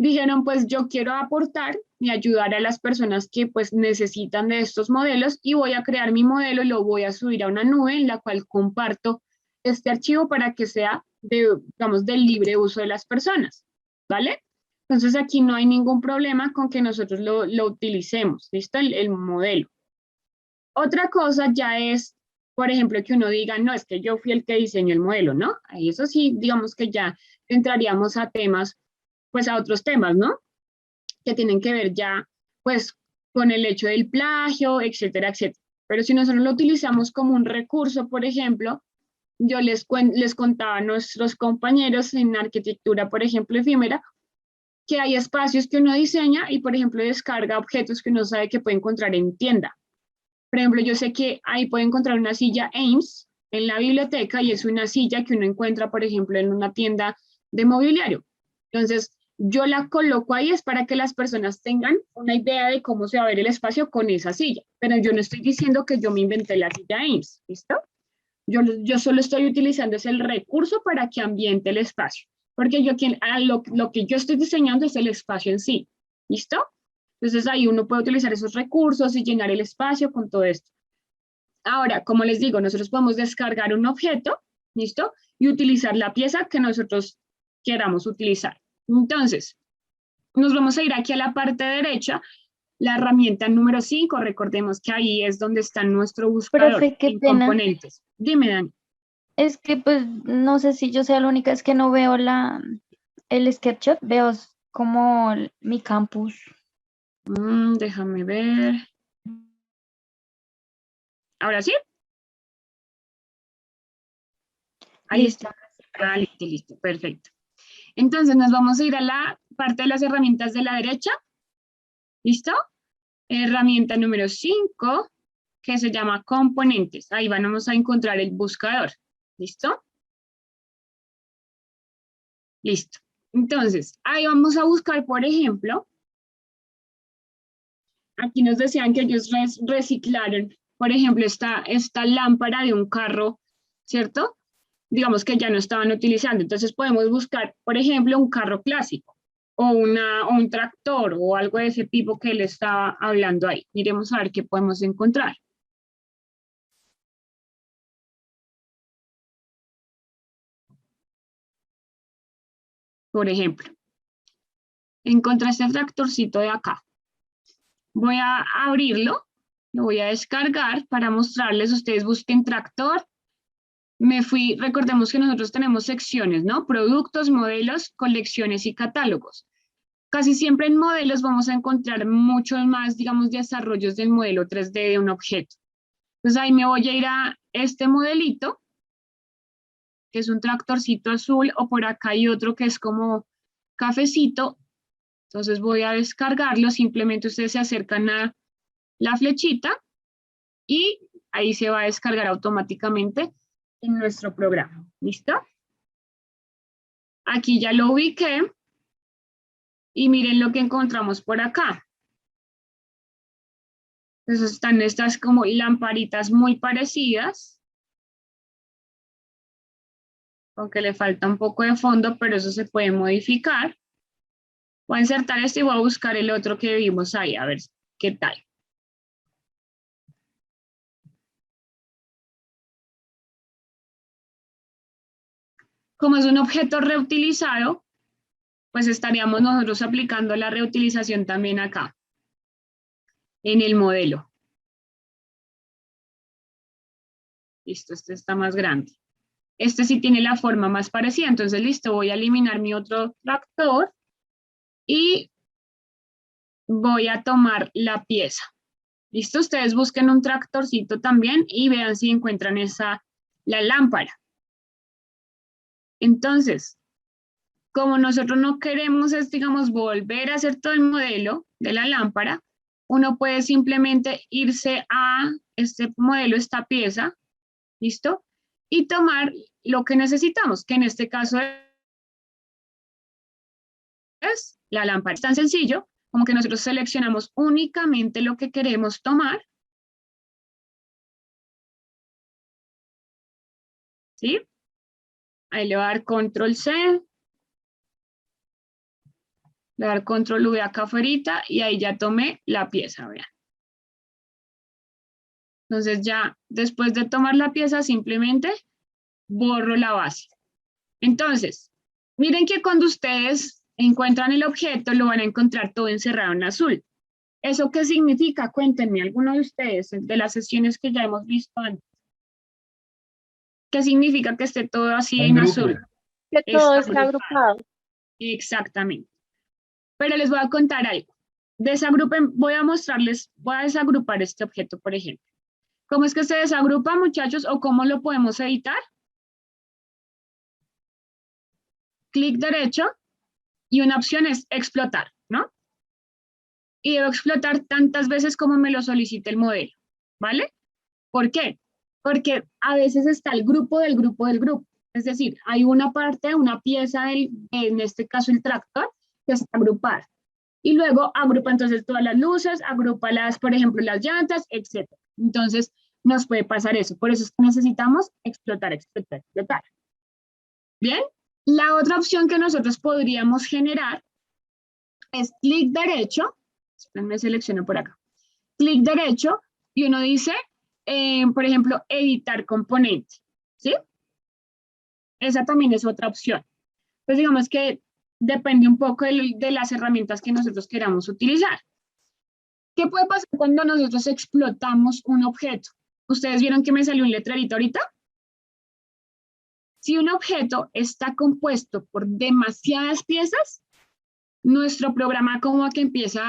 dijeron pues yo quiero aportar y ayudar a las personas que pues necesitan de estos modelos y voy a crear mi modelo y lo voy a subir a una nube en la cual comparto este archivo para que sea digamos, del libre uso de las personas, ¿vale? Entonces aquí no hay ningún problema con que nosotros lo utilicemos, ¿listo? El modelo. Otra cosa ya es, por ejemplo, que uno diga, no, es que yo fui el que diseñó el modelo, ¿no? Ahí eso sí, digamos que ya entraríamos a temas, pues a otros temas, ¿no? Que tienen que ver ya, pues, con el hecho del plagio, etcétera, etcétera. Pero si nosotros lo utilizamos como un recurso, por ejemplo, yo les contaba a nuestros compañeros en arquitectura, por ejemplo, efímera, que hay espacios que uno diseña y, por ejemplo, descarga objetos que uno sabe que puede encontrar en tienda. Por ejemplo, yo sé que ahí puede encontrar una silla Ames en la biblioteca y es una silla que uno encuentra, por ejemplo, en una tienda de mobiliario. Entonces, yo la coloco ahí es para que las personas tengan una idea de cómo se va a ver el espacio con esa silla. Pero yo no estoy diciendo que yo me inventé la silla Ames, ¿listo? Yo solo estoy utilizando ese recurso para que ambiente el espacio. Porque lo que yo estoy diseñando es el espacio en sí, ¿listo? Entonces ahí uno puede utilizar esos recursos y llenar el espacio con todo esto. Ahora, como les digo, nosotros podemos descargar un objeto, ¿listo? Y utilizar la pieza que nosotros queramos utilizar. Entonces, nos vamos a ir aquí a la parte derecha, la herramienta número 5, recordemos que ahí es donde está nuestro buscador Profe, qué en pena. componentes. Dime, Dani. Es que pues no sé si yo sea la única, es que no veo el SketchUp, veo como mi campus. Déjame ver. ¿Ahora sí? Ahí Listo. está. Ah, listo, listo, perfecto. Entonces nos vamos a ir a la parte de las herramientas de la derecha. ¿Listo? Herramienta número 5, que se llama componentes. Ahí vamos a encontrar el buscador. ¿Listo? Listo. Entonces, ahí vamos a buscar, por ejemplo, aquí nos decían que ellos reciclaron, por ejemplo, esta lámpara de un carro, ¿cierto? Digamos que ya no estaban utilizando. Entonces podemos buscar, por ejemplo, un carro clásico o un tractor o algo de ese tipo que él estaba hablando ahí. Miremos a ver qué podemos encontrar. Por ejemplo, encontré este tractorcito de acá. Voy a abrirlo, lo voy a descargar para mostrarles. Ustedes busquen tractor. Me fui, recordemos que nosotros tenemos secciones, ¿no? Productos, modelos, colecciones y catálogos. Casi siempre en modelos vamos a encontrar muchos más, digamos, desarrollos del modelo 3D de un objeto. Entonces ahí me voy a ir a este modelito, que es un tractorcito azul, o por acá hay otro que es como cafecito. Entonces voy a descargarlo, simplemente ustedes se acercan a la flechita y ahí se va a descargar automáticamente en nuestro programa. ¿Listo? Aquí ya lo ubiqué y miren lo que encontramos por acá. Entonces están estas como lamparitas muy parecidas, aunque le falta un poco de fondo, pero eso se puede modificar. Voy a insertar este y voy a buscar el otro que vimos ahí, a ver qué tal. Como es un objeto reutilizado, pues estaríamos nosotros aplicando la reutilización también acá, en el modelo. Listo, este está más grande. Este sí tiene la forma más parecida, entonces listo, voy a eliminar mi otro tractor y voy a tomar la pieza. Listo, ustedes busquen un tractorcito también y vean si encuentran la lámpara. Entonces, como nosotros no queremos, digamos, volver a hacer todo el modelo de la lámpara, uno puede simplemente irse a este modelo, esta pieza, ¿listo? Y tomar lo que necesitamos, que en este caso es la lámpara. Es tan sencillo como que nosotros seleccionamos únicamente lo que queremos tomar, ¿sí? Ahí le voy a dar control C, le voy a dar control V acá afuera y ahí ya tomé la pieza, vean. Entonces ya después de tomar la pieza simplemente borro la base. Entonces, miren que cuando ustedes encuentran el objeto lo van a encontrar todo encerrado en azul. ¿Eso qué significa? Cuéntenme, alguno de ustedes, de las sesiones que ya hemos visto antes. ¿Qué significa que esté todo así en azul? Que todo Está está agrupado. Exactamente. Pero les voy a contar algo. Desagrupen, voy a desagrupar este objeto, por ejemplo. ¿Cómo es que se desagrupa, muchachos, o cómo lo podemos editar? Clic derecho y una opción es explotar, ¿no? Y debo explotar tantas veces como me lo solicite el modelo, ¿vale? ¿Por qué? Porque a veces está el grupo del grupo del grupo. Es decir, hay una parte, una pieza, en este caso el tractor, que está agrupada. Y luego agrupa entonces todas las luces, agrupa por ejemplo, las llantas, etc. Entonces, nos puede pasar eso. Por eso es que necesitamos explotar, explotar, explotar. Bien, la otra opción que nosotros podríamos generar es clic derecho. Me selecciono por acá. Clic derecho y uno dice, por ejemplo, editar componente. ¿Sí? Esa también es otra opción. Pues digamos que depende un poco de las herramientas que nosotros queramos utilizar. ¿Qué puede pasar cuando nosotros explotamos un objeto? ¿Ustedes vieron que me salió un letrerito ahorita? Si un objeto está compuesto por demasiadas piezas, nuestro programa como que empieza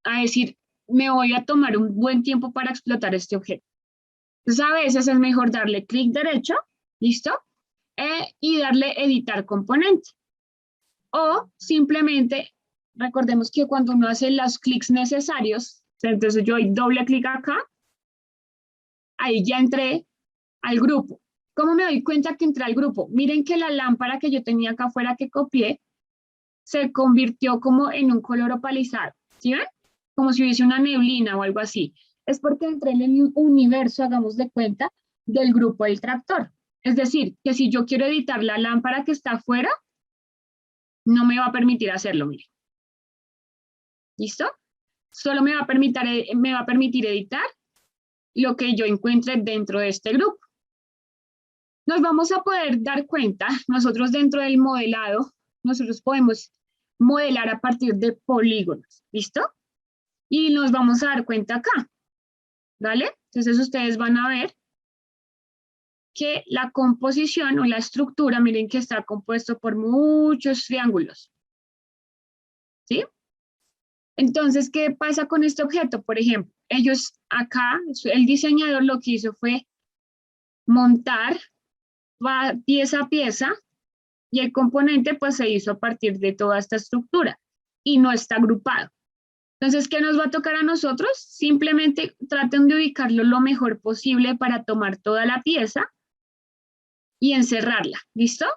a decir, me voy a tomar un buen tiempo para explotar este objeto. Entonces a veces es mejor darle clic derecho, ¿listo? Y darle editar componente. O simplemente, recordemos que cuando uno hace los clics necesarios, entonces yo doy doble clic acá, ahí ya entré al grupo. ¿Cómo me doy cuenta que entré al grupo? Miren que la lámpara que yo tenía acá afuera que copié, se convirtió como en un color opalizado, ¿sí ven? Como si hubiese una neblina o algo así. Es porque entré en el universo, hagamos de cuenta, del grupo del tractor. Es decir, que si yo quiero editar la lámpara que está afuera, no me va a permitir hacerlo, miren. ¿Listo? Solo me va a permitir editar lo que yo encuentre dentro de este grupo. Nos vamos a poder dar cuenta, nosotros dentro del modelado, nosotros podemos modelar a partir de polígonos, ¿listo? Y nos vamos a dar cuenta acá, ¿vale? Entonces ustedes van a ver que la composición o la estructura, miren que está compuesto por muchos triángulos, ¿sí? Entonces, ¿qué pasa con este objeto? Por ejemplo, ellos acá, el diseñador lo que hizo fue montar pieza a pieza y el componente pues se hizo a partir de toda esta estructura y no está agrupado. Entonces, ¿qué nos va a tocar a nosotros? Simplemente traten de ubicarlo lo mejor posible para tomar toda la pieza y encerrarla, ¿listo?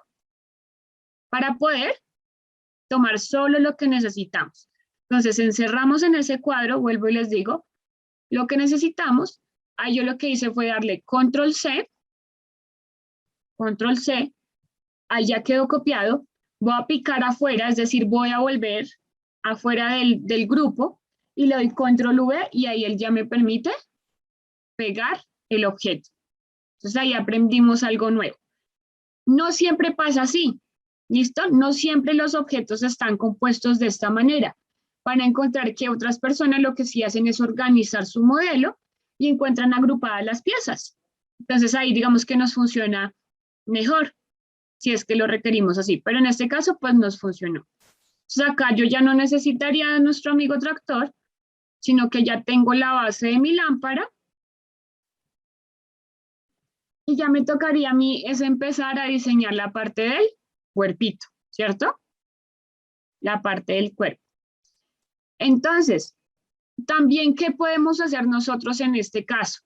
Para poder tomar solo lo que necesitamos. Entonces, encerramos en ese cuadro, vuelvo y les digo, lo que necesitamos. Ahí yo lo que hice fue darle control C, ahí ya quedó copiado. Voy a picar afuera, es decir, voy a volver afuera del grupo y le doy control V y ahí él ya me permite pegar el objeto. Entonces ahí aprendimos algo nuevo. No siempre pasa así, ¿listo? No siempre los objetos están compuestos de esta manera. Van a encontrar que otras personas lo que sí hacen es organizar su modelo y encuentran agrupadas las piezas. Entonces ahí digamos que nos funciona mejor, si es que lo requerimos así. Pero en este caso, pues nos funcionó. Entonces acá yo ya no necesitaría a nuestro amigo tractor, sino que ya tengo la base de mi lámpara. Y ya me tocaría a mí es empezar a diseñar la parte del cuerpito, ¿cierto? La parte del cuerpo. Entonces, También, ¿qué podemos hacer nosotros en este caso?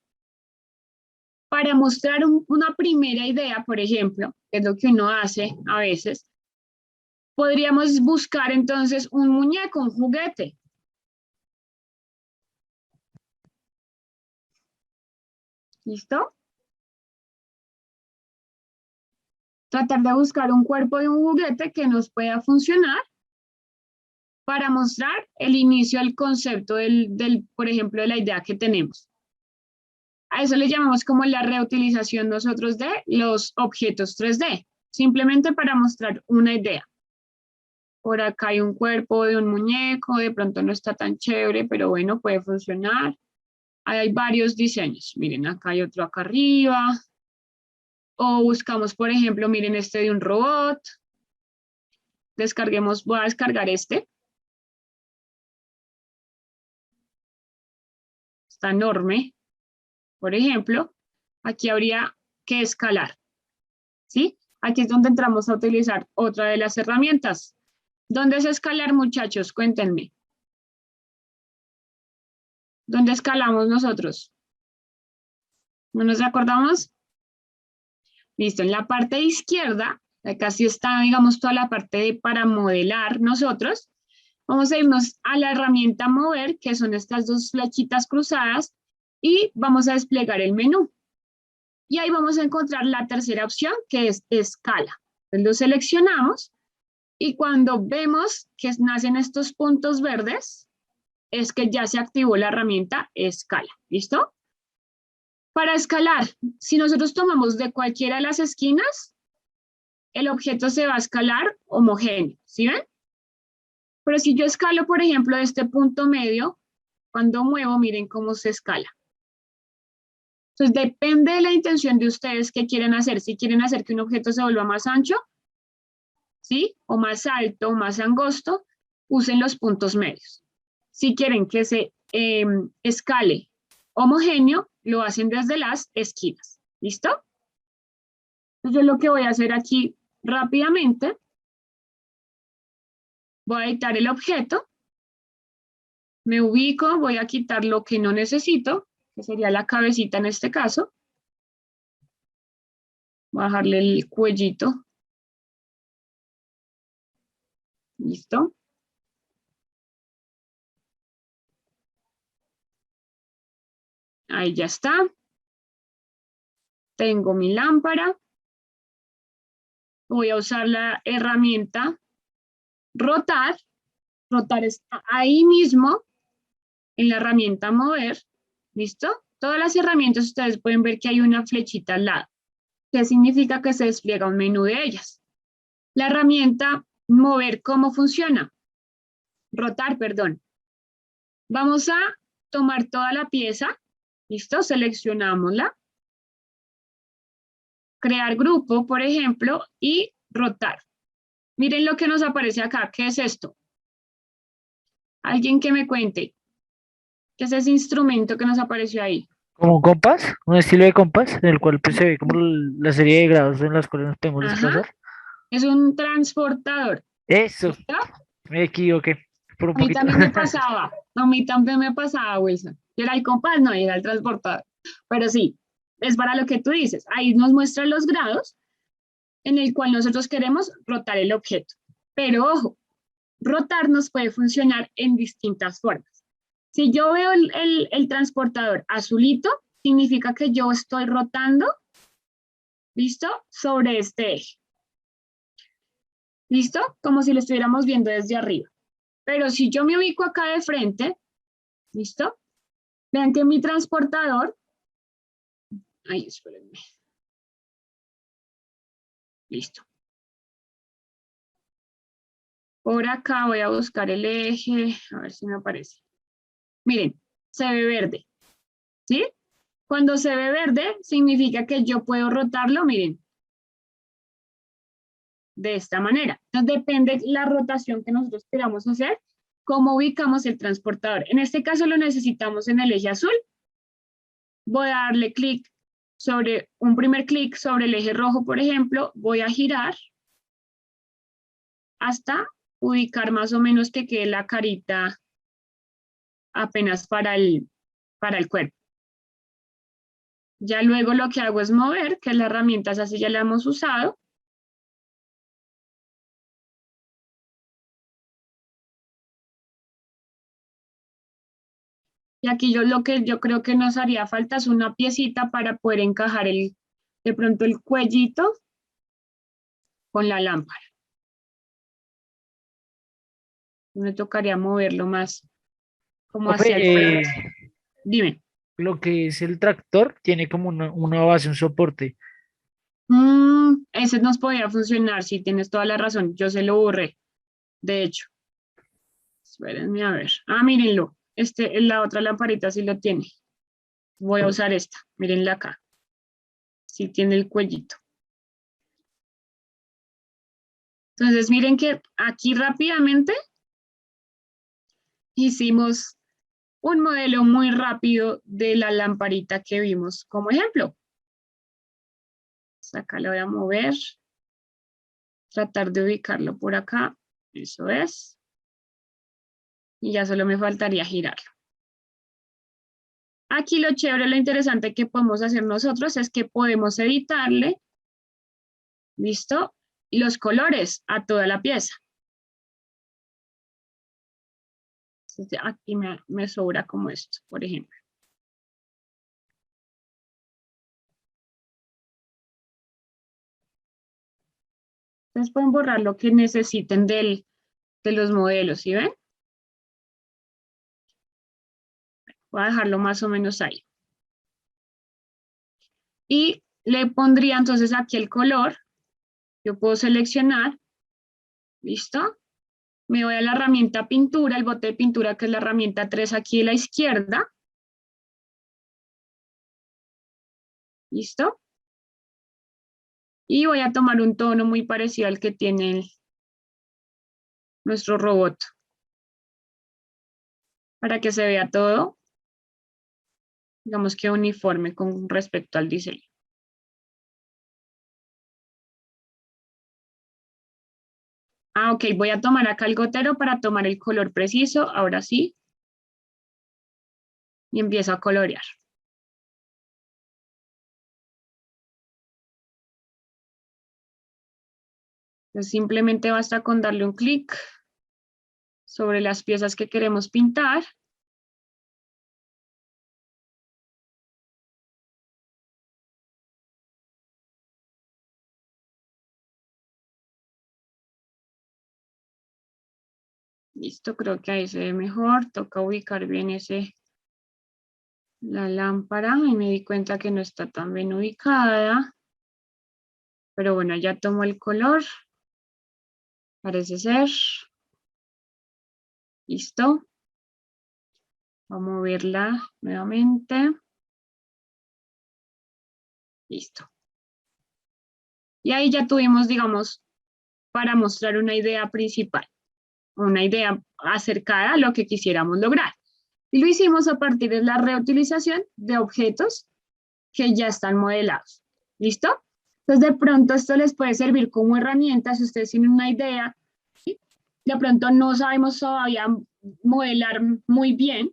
Para mostrar una primera idea, por ejemplo, que es lo que uno hace a veces, podríamos buscar entonces un muñeco, un juguete. ¿Listo? Tratar de buscar un cuerpo de un juguete que nos pueda funcionar para mostrar el inicio del concepto por ejemplo, de la idea que tenemos. A eso le llamamos como la reutilización nosotros de los objetos 3D, simplemente para mostrar una idea. Por acá hay un cuerpo de un muñeco, de pronto no está tan chévere, pero bueno, puede funcionar. Hay varios diseños. Miren, acá hay otro acá arriba. O buscamos, por ejemplo, miren este de un robot. Descarguemos, voy a descargar este. Está enorme. Por ejemplo, aquí habría que escalar. ¿Sí? Aquí es donde entramos a utilizar otra de las herramientas. ¿Dónde es escalar, muchachos? Cuéntenme. ¿Dónde escalamos nosotros? ¿No nos acordamos? Listo, en la parte izquierda, acá sí está, digamos, toda la parte para modelar nosotros. Vamos a irnos a la herramienta mover, que son estas dos flechitas cruzadas, y vamos a desplegar el menú. Y ahí vamos a encontrar la tercera opción, que es escala. Entonces lo seleccionamos y cuando vemos que nacen estos puntos verdes, es que ya se activó la herramienta escala. ¿Listo? Para escalar, si nosotros tomamos de cualquiera de las esquinas, el objeto se va a escalar homogéneo. ¿Sí ven? Pero si yo escalo, por ejemplo, este punto medio, cuando muevo, miren cómo se escala. Entonces, depende de la intención de ustedes que quieren hacer. Si quieren hacer que un objeto se vuelva más ancho, ¿sí? O más alto, o más angosto, usen los puntos medios. Si quieren que se escale homogéneo, lo hacen desde las esquinas. ¿Listo? Entonces, yo lo que voy a hacer aquí rápidamente, voy a editar el objeto, me ubico, voy a quitar lo que no necesito, que sería la cabecita en este caso. Bajarle el cuellito. ¿Listo? Ahí ya está. Tengo mi lámpara. Voy a usar la herramienta rotar. Rotar está ahí mismo en la herramienta mover. ¿Listo? Todas las herramientas ustedes pueden ver que hay una flechita al lado. ¿Qué significa que se despliega un menú de ellas? La herramienta mover, ¿cómo funciona? Rotar, perdón. Vamos a tomar toda la pieza. ¿Listo? Seleccionámosla. Crear grupo, por ejemplo, y rotar. Miren lo que nos aparece acá. ¿Qué es esto? Alguien que me cuente. ¿Qué es ese instrumento que nos apareció ahí? Como un compás, un estilo de compás, en el cual pues, se ve como la serie de grados en las cuales nos podemos desplazar. Es un transportador. Eso, ¿Listo? me equivoqué por un A mí poquito. también me pasaba. A mí también me pasaba, Wilson. Era el compás, no, era el transportador. Pero sí, es para lo que tú dices. Ahí nos muestra los grados en el cual nosotros queremos rotar el objeto. Pero ojo, rotar nos puede funcionar en distintas formas. Si yo veo el transportador azulito, significa que yo estoy rotando, ¿listo? Sobre este eje. ¿Listo? Como si lo estuviéramos viendo desde arriba. Pero si yo me ubico acá de frente, ¿listo? Vean que mi transportador, ay, espérenme. Listo. Por acá voy a buscar el eje, a ver si me aparece. Miren, se ve verde, ¿sí? Cuando se ve verde, significa que yo puedo rotarlo, miren, de esta manera. Entonces, depende la rotación que nosotros queramos hacer, cómo ubicamos el transportador. En este caso lo necesitamos en el eje azul. Voy a darle clic sobre, un primer clic sobre el eje rojo, por ejemplo, voy a girar hasta ubicar más o menos que quede la carita apenas para el cuerpo. Ya luego lo que hago es mover, que la herramienta esa sí ya la hemos usado. Y aquí lo que yo creo que nos haría falta es una piecita para poder encajar de pronto el cuellito con la lámpara. Me tocaría moverlo más como Profe, hacia el frente. Dime. lo que es el tractor tiene como una base, un soporte. Ese nos podría funcionar, si tienes toda la razón. Yo se lo borré, de hecho. Espérenme a ver. Ah, mírenlo. La otra lamparita sí lo tiene. Voy a usar esta. Mírenla acá. Sí tiene el cuellito. Entonces, miren que aquí rápidamente hicimos un modelo muy rápido de la lamparita que vimos como ejemplo. Acá lo voy a mover. Tratar de ubicarlo por acá. Eso es. Y ya solo me faltaría girarlo. Aquí lo chévere, lo interesante que podemos hacer nosotros es que podemos editarle, ¿listo? Los colores a toda la pieza. Entonces, aquí me sobra como esto, por ejemplo. Entonces pueden borrar lo que necesiten de los modelos, ¿sí ven? Voy a dejarlo más o menos ahí. Y le pondría entonces aquí el color. Yo puedo seleccionar, ¿listo? Me voy a la herramienta pintura, el bote de pintura, que es la herramienta 3 aquí a la izquierda. ¿Listo? Y voy a tomar un tono muy parecido al que tiene nuestro robot. Para que se vea todo, digamos que uniforme con respecto al diseño. Ah, ok, voy a tomar acá el gotero para tomar el color preciso, ahora sí. Y empiezo a colorear. Entonces simplemente basta con darle un clic sobre las piezas que queremos pintar. Listo, creo que ahí se ve mejor. Toca ubicar bien la lámpara y me di cuenta que no está tan bien ubicada. Pero bueno, ya tomo el color. Parece ser. Listo. Vamos a moverla nuevamente. Listo. Y ahí ya tuvimos, digamos, para mostrar una idea principal, una idea acercada a lo que quisiéramos lograr. Y lo hicimos a partir de la reutilización de objetos que ya están modelados. ¿Listo? Entonces, de pronto esto les puede servir como herramienta si ustedes tienen una idea, ¿sí? De pronto no sabemos todavía modelar muy bien,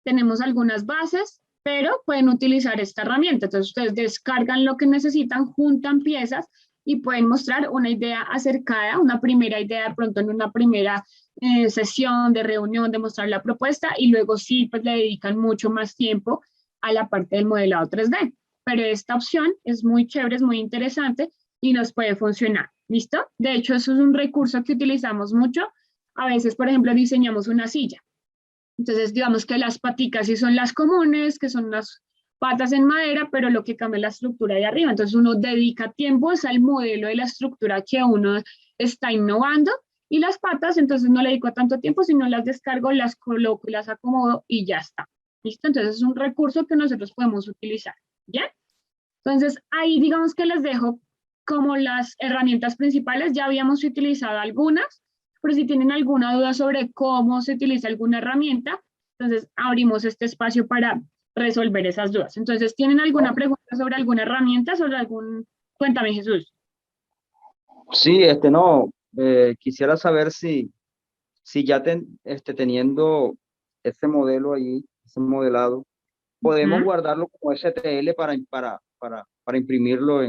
tenemos algunas bases, pero pueden utilizar esta herramienta. Entonces, ustedes descargan lo que necesitan, juntan piezas y pueden mostrar una idea acercada, una primera idea de pronto en una primera sesión de reunión, de mostrar la propuesta y luego sí, pues le dedican mucho más tiempo a la parte del modelado 3D. Pero esta opción es muy chévere, es muy interesante y nos puede funcionar. ¿Listo? De hecho, eso es un recurso que utilizamos mucho. A veces, por ejemplo, diseñamos una silla. Entonces, digamos que las paticas sí son las comunes, que son las patas en madera, pero lo que cambia es la estructura de arriba. Entonces, uno dedica tiempos al modelo de la estructura que uno está innovando y las patas, entonces no le dedico tanto tiempo, sino las descargo, las coloco y las acomodo y ya está. ¿Listo? Entonces, es un recurso que nosotros podemos utilizar. ¿Bien? Entonces, ahí digamos que les dejo como las herramientas principales. Ya habíamos utilizado algunas, pero si tienen alguna duda sobre cómo se utiliza alguna herramienta, entonces abrimos este espacio para resolver esas dudas. Entonces, ¿tienen alguna pregunta sobre alguna herramienta, sobre algún... Cuéntame, Jesús. Sí, no, quisiera saber si ya teniendo ese modelo ahí, ese modelado, podemos Ujú. guardarlo como STL para imprimirlo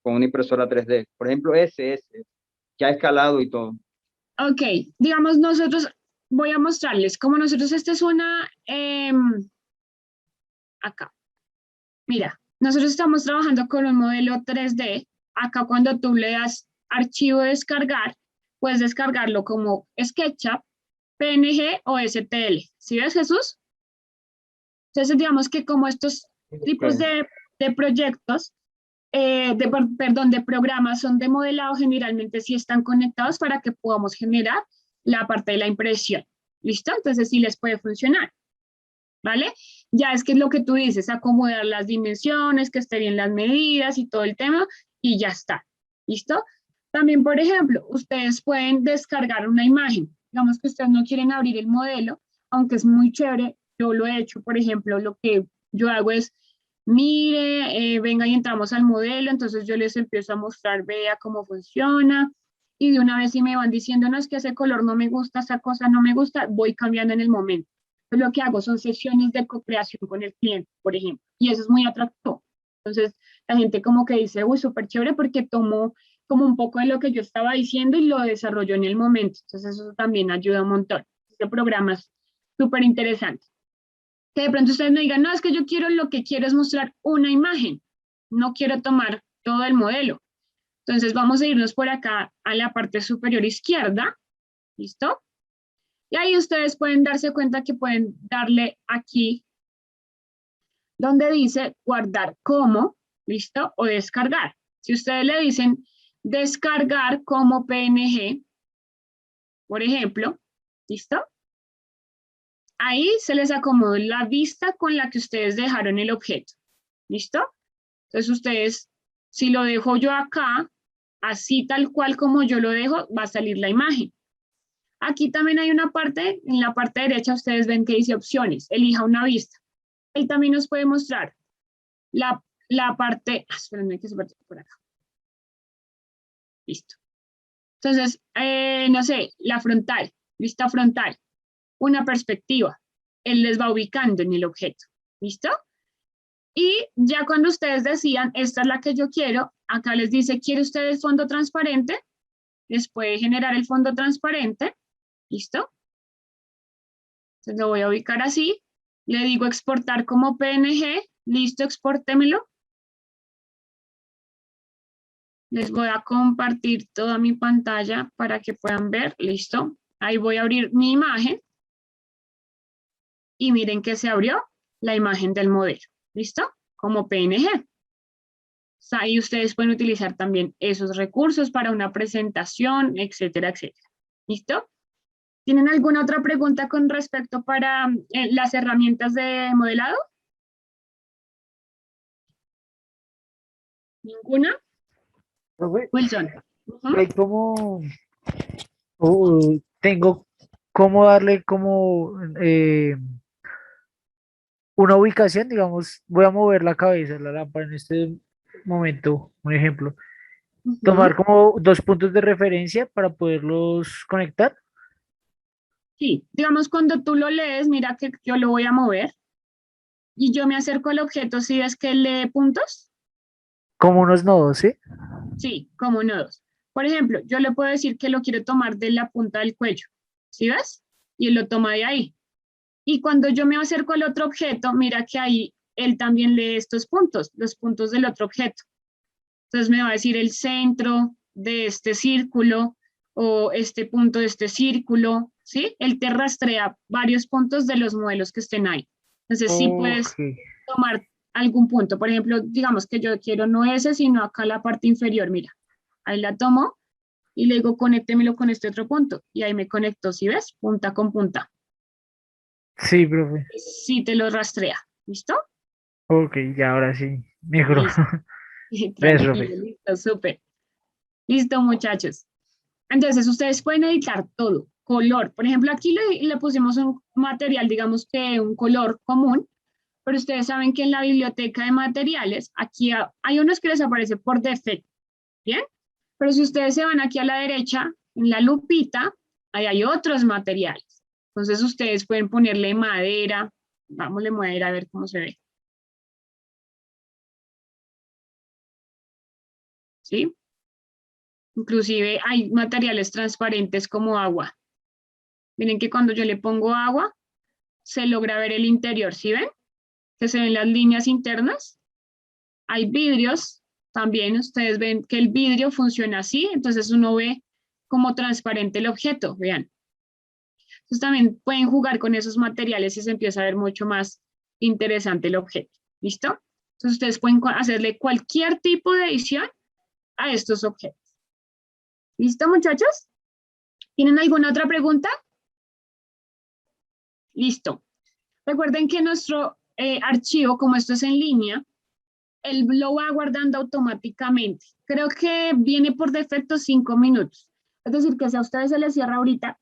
con una impresora 3D. Por ejemplo, ese ya escalado y todo. Ok, digamos nosotros, voy a mostrarles, como nosotros, esta es una, acá, mira, nosotros estamos trabajando con un modelo 3D. Acá cuando tú le das archivo descargar, puedes descargarlo como SketchUp, PNG o STL. ¿Sí ves, Jesús? Entonces, digamos que como estos tipos Ok. de proyectos, perdón, de programas son de modelado, generalmente sí están conectados para que podamos generar la parte de la impresión. ¿Listo? Entonces sí les puede funcionar. ¿Vale? Ya es que es lo que tú dices, acomodar las dimensiones, que esté bien las medidas y todo el tema, y ya está. ¿Listo? También, por ejemplo, ustedes pueden descargar una imagen. Digamos que ustedes no quieren abrir el modelo, aunque es muy chévere. Yo lo he hecho, por ejemplo, lo que yo hago es, mire, venga y entramos al modelo, entonces yo les empiezo a mostrar, vea cómo funciona, y de una vez si me van diciendo, no, es que ese color no me gusta, esa cosa no me gusta, voy cambiando en el momento. Lo que hago son sesiones de co-creación con el cliente, por ejemplo, y eso es muy atractivo. Entonces, la gente como que dice, uy, súper chévere porque tomó como un poco de lo que yo estaba diciendo y lo desarrolló en el momento. Entonces, eso también ayuda un montón. Este programa es súper interesante. Que de pronto ustedes me digan, no, es que yo quiero, lo que quiero es mostrar una imagen, no quiero tomar todo el modelo. Entonces, vamos a irnos por acá a la parte superior izquierda, ¿listo? Y ahí ustedes pueden darse cuenta que pueden darle aquí donde dice guardar como, ¿listo? O descargar. Si ustedes le dicen descargar como PNG, por ejemplo, ¿listo? Ahí se les acomodó la vista con la que ustedes dejaron el objeto, ¿listo? Entonces ustedes, si lo dejo yo acá, así tal cual como yo lo dejo, va a salir la imagen. Aquí también hay una parte, en la parte derecha ustedes ven que dice opciones, elija una vista. Ahí también nos puede mostrar la parte, espérenme que se parte por acá. Listo. Entonces, no sé, la frontal, vista frontal, una perspectiva. Él les va ubicando en el objeto. ¿Listo? Y ya cuando ustedes decían, esta es la que yo quiero, acá les dice, ¿quiere usted el fondo transparente? Les puede generar el fondo transparente. ¿Listo? Entonces lo voy a ubicar así. Le digo exportar como PNG. Listo, exportémelo. Les voy a compartir toda mi pantalla para que puedan ver. Listo. Ahí voy a abrir mi imagen. Y miren que se abrió la imagen del modelo. ¿Listo? Como PNG. Ahí ustedes pueden utilizar también esos recursos para una presentación, etcétera, etcétera. ¿Listo? ¿Tienen alguna otra pregunta con respecto para las herramientas de modelado? ¿Ninguna? Profe, Wilson. Ujú. hay como, tengo cómo darle como una ubicación, digamos, voy a mover la cabeza, la lámpara en este momento, un ejemplo, tomar Ujú. como dos puntos de referencia para poderlos conectar, Sí, digamos cuando tú lo lees, mira que yo lo voy a mover y yo me acerco al objeto, ¿sí ves que lee puntos? como unos nodos, ¿sí? Sí, como nodos. Por ejemplo, yo le puedo decir que lo quiero tomar de la punta del cuello, ¿sí ves? Y él lo toma de ahí. Y cuando yo me acerco al otro objeto, mira que ahí él también lee estos puntos, los puntos del otro objeto. Entonces me va a decir el centro de este círculo o este punto de este círculo, ¿sí? Él te rastrea varios puntos de los modelos que estén ahí. Entonces sí Ok, puedes tomar algún punto. Por ejemplo, digamos que yo quiero no ese, sino acá la parte inferior, mira. Ahí la tomo y le digo conéctemelo con este otro punto. Y ahí me conecto, ¿sí ves? Punta con punta. sí, profe, Sí te lo rastrea. ¿Listo? ok, ya ahora sí, mejor. Listo. Ves, profe. Tranquilo, listo, súper. Listo, muchachos. Entonces, ustedes pueden editar todo. Color. Por ejemplo, aquí le pusimos un material, digamos que un color común, pero ustedes saben que en la biblioteca de materiales, aquí hay unos que les aparece por defecto, ¿bien? Pero si ustedes se van aquí a la derecha, en la lupita, ahí hay otros materiales. Entonces ustedes pueden ponerle madera, vámosle madera a ver cómo se ve. ¿Sí? Inclusive hay materiales transparentes como agua. Miren que cuando yo le pongo agua, se logra ver el interior, ¿sí ven? Que se ven las líneas internas. Hay vidrios, también ustedes ven que el vidrio funciona así, entonces uno ve como transparente el objeto, vean. Entonces también pueden jugar con esos materiales y se empieza a ver mucho más interesante el objeto. ¿Listo? Entonces ustedes pueden hacerle cualquier tipo de edición a estos objetos. ¿Listo, muchachos? ¿Tienen alguna otra pregunta? Listo. Recuerden que nuestro archivo, como esto es en línea, él lo va guardando automáticamente. Creo que viene por defecto 5 minutos. Es decir, que si a ustedes se les cierra ahorita,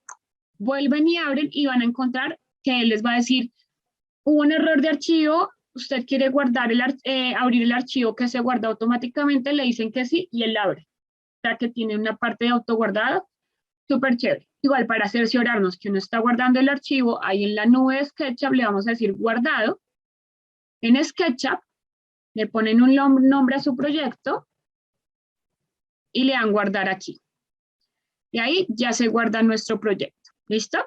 vuelven y abren y van a encontrar que él les va a decir, hubo un error de archivo, usted quiere guardar abrir el archivo que se guarda automáticamente, le dicen que sí y él abre. O sea que tiene una parte de autoguardado, súper chévere. Igual para cerciorarnos que uno está guardando el archivo, ahí en la nube de SketchUp le vamos a decir guardado. En SketchUp le ponen un nombre a su proyecto y le dan guardar aquí. Y ahí ya se guarda nuestro proyecto. ¿Listo?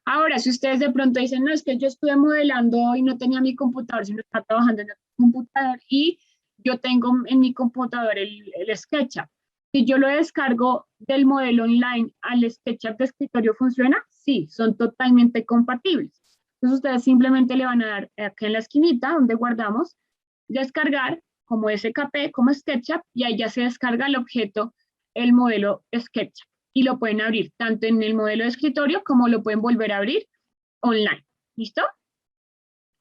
Ahora, si ustedes de pronto dicen, no, es que yo estuve modelando y no tenía mi computador, sino estaba trabajando en el computador y yo tengo en mi computador el SketchUp. Si yo lo descargo del modelo online al SketchUp de escritorio, ¿funciona? Sí, son totalmente compatibles. Entonces ustedes simplemente le van a dar aquí en la esquinita donde guardamos, descargar como SKP, como SketchUp, y ahí ya se descarga el objeto, el modelo SketchUp. Y lo pueden abrir tanto en el modelo de escritorio como lo pueden volver a abrir online. ¿Listo?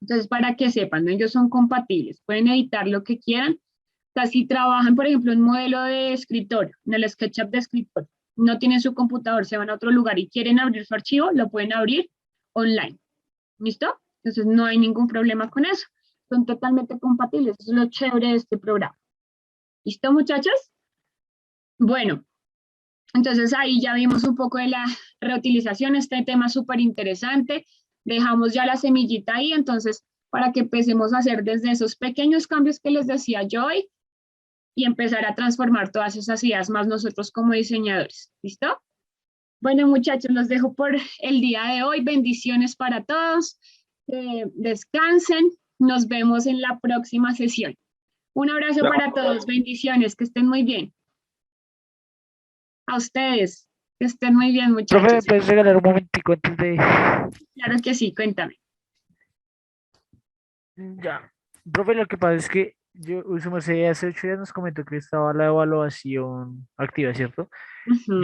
Entonces, para que sepan, ¿no? Ellos son compatibles. Pueden editar lo que quieran. O sea, si trabajan, por ejemplo, en modelo de escritorio, en el SketchUp de escritorio, no tienen su computador, se van a otro lugar y quieren abrir su archivo, lo pueden abrir online. ¿Listo? Entonces, no hay ningún problema con eso. Son totalmente compatibles. Eso es lo chévere de este programa. ¿Listo, muchachos? Bueno, entonces ahí ya vimos un poco de la reutilización, este tema es súper interesante, dejamos ya la semillita ahí, entonces para que empecemos a hacer desde esos pequeños cambios que les decía yo hoy y empezar a transformar todas esas ideas más nosotros como diseñadores, ¿listo? Bueno muchachos, los dejo por el día de hoy, bendiciones para todos, descansen, nos vemos en la próxima sesión. Un abrazo para todos, bendiciones, que estén muy bien. A ustedes, que estén muy bien, Profe, ¿me muchachos. puedes regalar un momentico antes de...? Claro que sí, cuéntame. Ya. Profe, lo que pasa es que su merced hace 8 días nos comentó que estaba la evaluación activa, ¿cierto?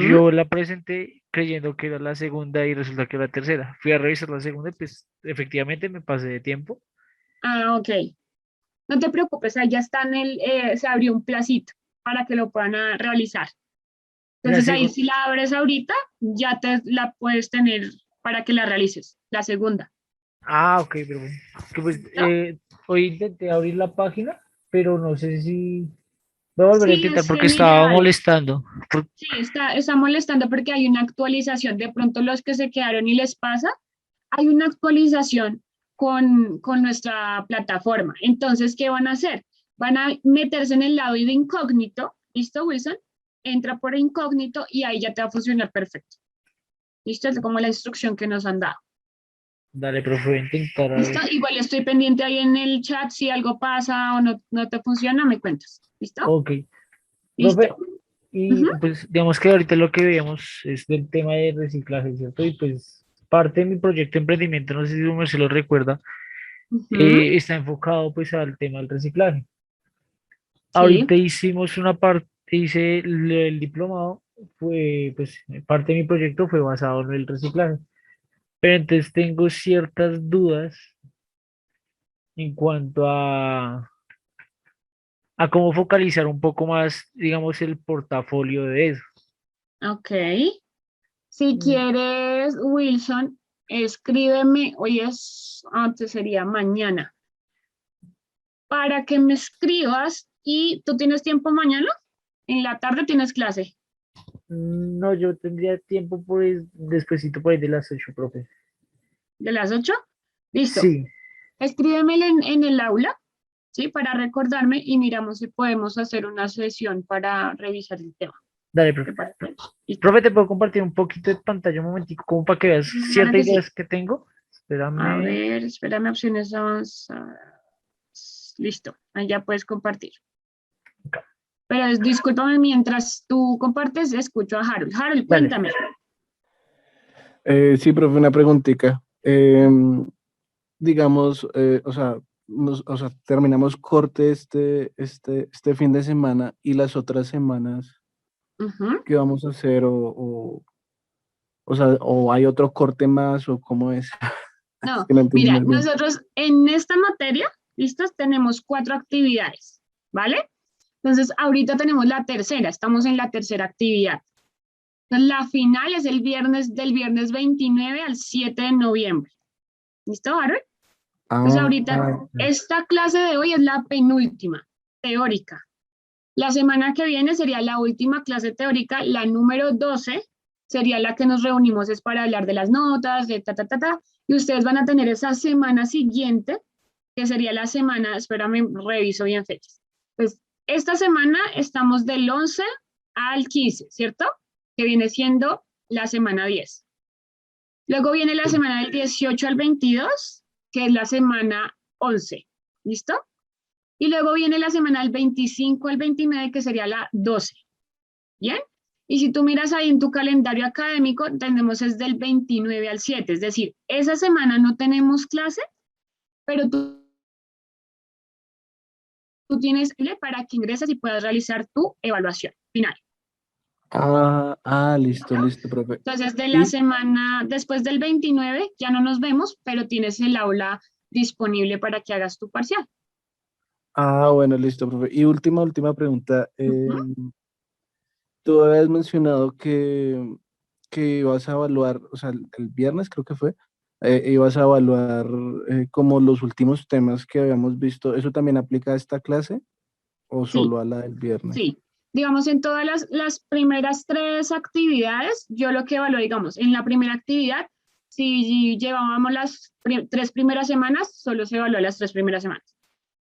Yo la presenté creyendo que era la segunda y resulta que era la tercera. Fui a revisar la segunda y pues efectivamente me pasé de tiempo. Ah, ok. No te preocupes, ahí ya está se abrió un placito para que lo puedan realizar. En la Entonces ahí segu- si la abres ahorita, ya te la puedes tener para que la realices, la segunda. Ah, ok, pero bueno. Que pues, ¿No? hoy intenté abrir la página, pero no sé si voy a volver a Sí, intentar es porque estaba general. molestando. Sí, está molestando porque hay una actualización. De pronto los que se quedaron y les pasa, hay una actualización con nuestra plataforma. Entonces, ¿qué van a hacer? Van a meterse en el lado de incógnito. ¿Listo, Wilson? Entra por incógnito y ahí ya te va a funcionar perfecto. ¿Listo? Es como la instrucción que nos han dado. Dale, profe, voy a intentar a ¿Listo? ver. Igual estoy pendiente ahí en el chat. Si algo pasa o no te funciona, me cuentas. ¿Listo? Ok, profe, Listo. y Ujú, pues digamos que ahorita lo que veíamos es del tema de reciclaje, ¿cierto? Y pues parte de mi proyecto de emprendimiento, no sé si uno se lo recuerda, ujú, está enfocado pues al tema del reciclaje. sí. Ahorita hicimos una parte, hice el diplomado, fue pues parte de mi proyecto fue basado en el reciclaje, pero entonces tengo ciertas dudas en cuanto a cómo focalizar un poco más, digamos, el portafolio de eso. Ok. Si Mm, quieres, Wilson, escríbeme, hoy es, antes sería mañana, para que me escribas y tú tienes tiempo mañana, en la tarde tienes clase. No, yo tendría tiempo pues despuesito por ahí de las 8, profe. ¿De las 8? Listo. Sí, Escríbemelo en el aula, ¿sí? Para recordarme y miramos si podemos hacer una sesión para revisar el tema. dale, ¿Te profe. parece? Listo. Profe, ¿te puedo compartir un poquito de pantalla un momentico como para que veas Claro ciertas que sí. ideas que tengo? A Espérame. ver, espérame, opciones avanzadas. Listo, ahí ya puedes compartir. Pero discúlpame, mientras tú compartes, escucho a Harold. Harold, Dale. cuéntame. Sí, profe, una preguntita. Digamos, o sea, o sea, terminamos corte este fin de semana y las otras semanas, Ujú. ¿qué vamos a hacer? O sea, o hay otro corte más o cómo es. Es No, que no entiendo mira, muy bien. nosotros en esta materia, listos, tenemos 4 actividades, ¿vale? Entonces, ahorita tenemos la tercera, estamos en la tercera actividad. Entonces, la final es el viernes, del viernes 29 al 7 de noviembre. ¿Listo, Harold? Entonces, Ah, ahorita, esta clase de hoy es la penúltima, teórica. La semana que viene sería la última clase teórica, la número 12, sería la que nos reunimos es para hablar de las notas, de ta, y ustedes van a tener esa semana siguiente, que sería la semana, espérame, reviso bien fechas. Pues esta semana estamos del 11 al 15, ¿cierto? Que viene siendo la semana 10. Luego viene la semana del 18 al 22, que es la semana 11, ¿listo? Y luego viene la semana del 25 al 29, que sería la 12. ¿Bien? Y si tú miras ahí en tu calendario académico, tenemos es del 29 al 7. Es decir, esa semana no tenemos clase, pero tú tienes para que ingreses y puedas realizar tu evaluación final. listo, listo, profe. Entonces, de la Y, semana después del 29 ya no nos vemos, pero tienes el aula disponible para que hagas tu parcial. bueno, listo, profe. Y última pregunta. Ujú. Tú habías mencionado que ibas a evaluar, o sea, el viernes creo que fue, ibas a evaluar como los últimos temas que habíamos visto. ¿Eso también aplica a esta clase o Sí, solo a la del viernes? sí. Digamos, en todas las primeras 3 actividades, yo lo que evalué, digamos, en la primera actividad, si llevábamos las 3 primeras semanas, solo se evaluó las 3 primeras semanas.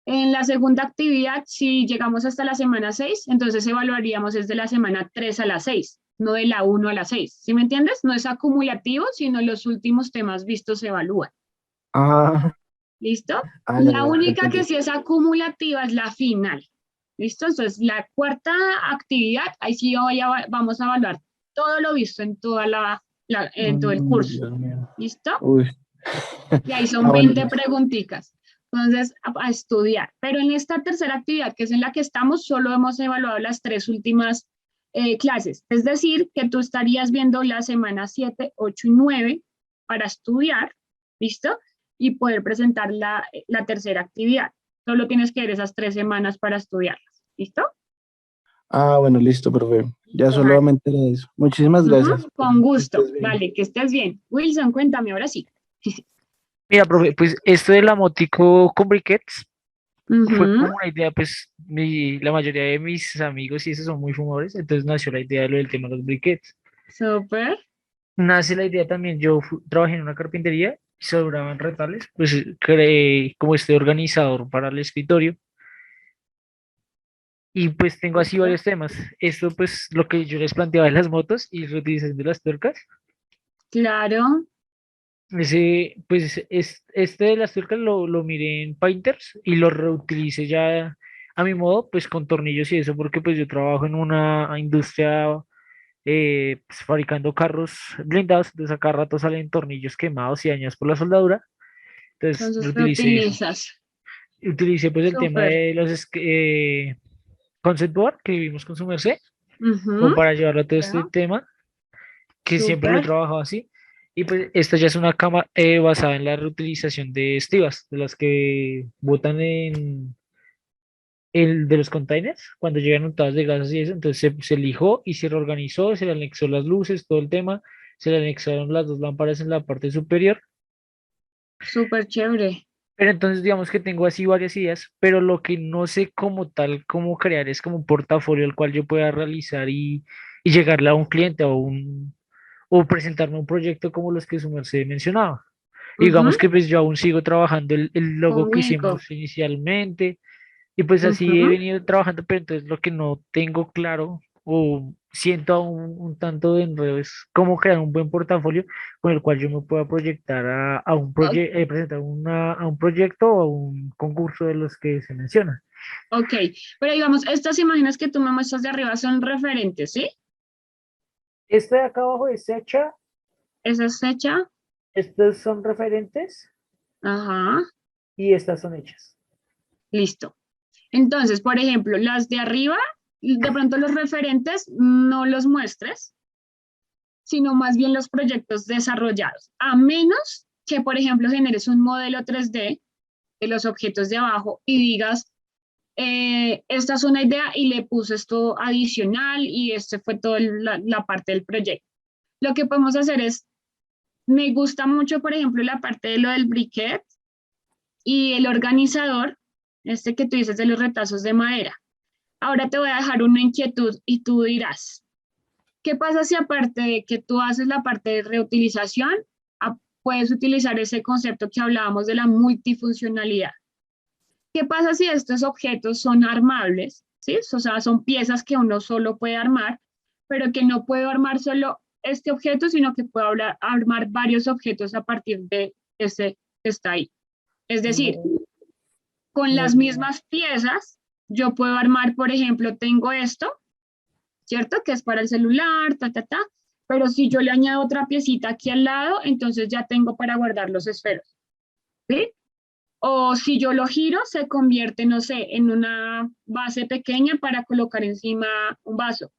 En la segunda actividad, si llegamos hasta la semana 6, entonces evaluaríamos desde la semana 3 a la 6, no de la 1 a la 6. ¿Sí me entiendes? No es acumulativo, sino los últimos temas vistos se evalúan. Ah, ¿Listo? ya, La ya, única que entendí. sí es acumulativa es la final. ¿Listo? Entonces, la cuarta actividad, ahí sí vamos a evaluar todo lo visto en, en todo el curso. Dios mío. ¿Listo? Uy. Y ahí son Bueno, 20 preguntitas. Entonces, a estudiar. Pero en esta tercera actividad, que es en la que estamos, solo hemos evaluado las 3 últimas clases. Es decir, que tú estarías viendo la semana 7, 8 y 9 para estudiar, ¿listo? Y poder presentar la tercera actividad. Solo tienes que ver esas 3 semanas para estudiarlas, ¿listo? bueno, listo, profe. Ya Listo, Jaro. solamente era eso. Muchísimas gracias. Con Que gusto. estés bien. Vale, que estés bien. Wilson, cuéntame ahora sí. Mira, profe, pues esto de la motico con briquettes fue Ujú. como una idea, pues la mayoría de mis amigos y esos son muy fumadores, entonces nació la idea de lo del tema de los briquettes. Súper. Nace la idea también, yo trabajé en una carpintería y sobraban retales, pues creé como este organizador para el escritorio y pues tengo así Súper. varios temas. Esto pues lo que yo les planteaba de las motos y reutilización de las tuercas. Claro. Ese, pues este de las tuercas lo miré en Painters y lo reutilicé ya a mi modo, pues con tornillos y eso, porque pues yo trabajo en una industria pues, fabricando carros blindados, entonces a cada rato salen tornillos quemados y dañados por la soldadura. Entonces Entonces lo reutilicé eso. utilizas. Utilicé pues el tema Súper. de los concept board que vivimos con su merced, como Ujú. para llevarlo a todo este Veo. tema, que siempre lo he Súper. trabajado así. Y pues esta ya es una cama basada en la reutilización de estivas, de las que botan en el de los containers, cuando llegan untadas de gases y eso, entonces se lijó y se reorganizó, se le anexó las luces, todo el tema, se le anexaron las dos lámparas en la parte superior. Súper chévere. Pero entonces digamos que tengo así varias ideas, pero lo que no sé como tal, cómo crear es como un portafolio el cual yo pueda realizar y llegarle a un cliente o presentarme un proyecto como los que su merced mencionaba. Digamos Ujú, que pues yo aún sigo trabajando el logo que conmigo. hicimos inicialmente y pues así he Ujú. venido trabajando, pero entonces lo que no tengo claro o siento aún un tanto de enredo es cómo crear un buen portafolio con el cual yo me pueda proyectar a un O- proyecto, presentar a un proyecto o a un concurso de los que se menciona. Ok, pero digamos, estas imágenes que tú me muestras de arriba son referentes, ¿sí? Este de acá abajo es hecha, Esa es fecha. estos son referentes Ajá, y estas son hechas. listo. Entonces, por ejemplo, las de arriba, de pronto los referentes no los muestres, sino más bien los proyectos desarrollados, a menos que, por ejemplo, generes un modelo 3D de los objetos de abajo y digas, esta es una idea y le puse esto adicional y este fue toda la parte del proyecto. Lo que podemos hacer es, me gusta mucho, por ejemplo, la parte de lo del briquet y el organizador, este que tú dices de los retazos de madera. Ahora te voy a dejar una inquietud y tú dirás, ¿qué pasa si aparte de que tú haces la parte de reutilización, puedes utilizar ese concepto que hablábamos de la multifuncionalidad? ¿Qué pasa si estos objetos son armables? ¿Sí? O sea, son piezas que uno solo puede armar, pero que no puedo armar solo este objeto, sino que puedo armar varios objetos a partir de ese que está ahí. Es decir, No, con las no, mismas piezas, yo puedo armar, por ejemplo, tengo esto, ¿cierto? Que es para el celular, pero si yo le añado otra piecita aquí al lado, entonces ya tengo para guardar los esferos, ¿sí? O si yo lo giro, se convierte, no sé, en una base pequeña para colocar encima un vaso.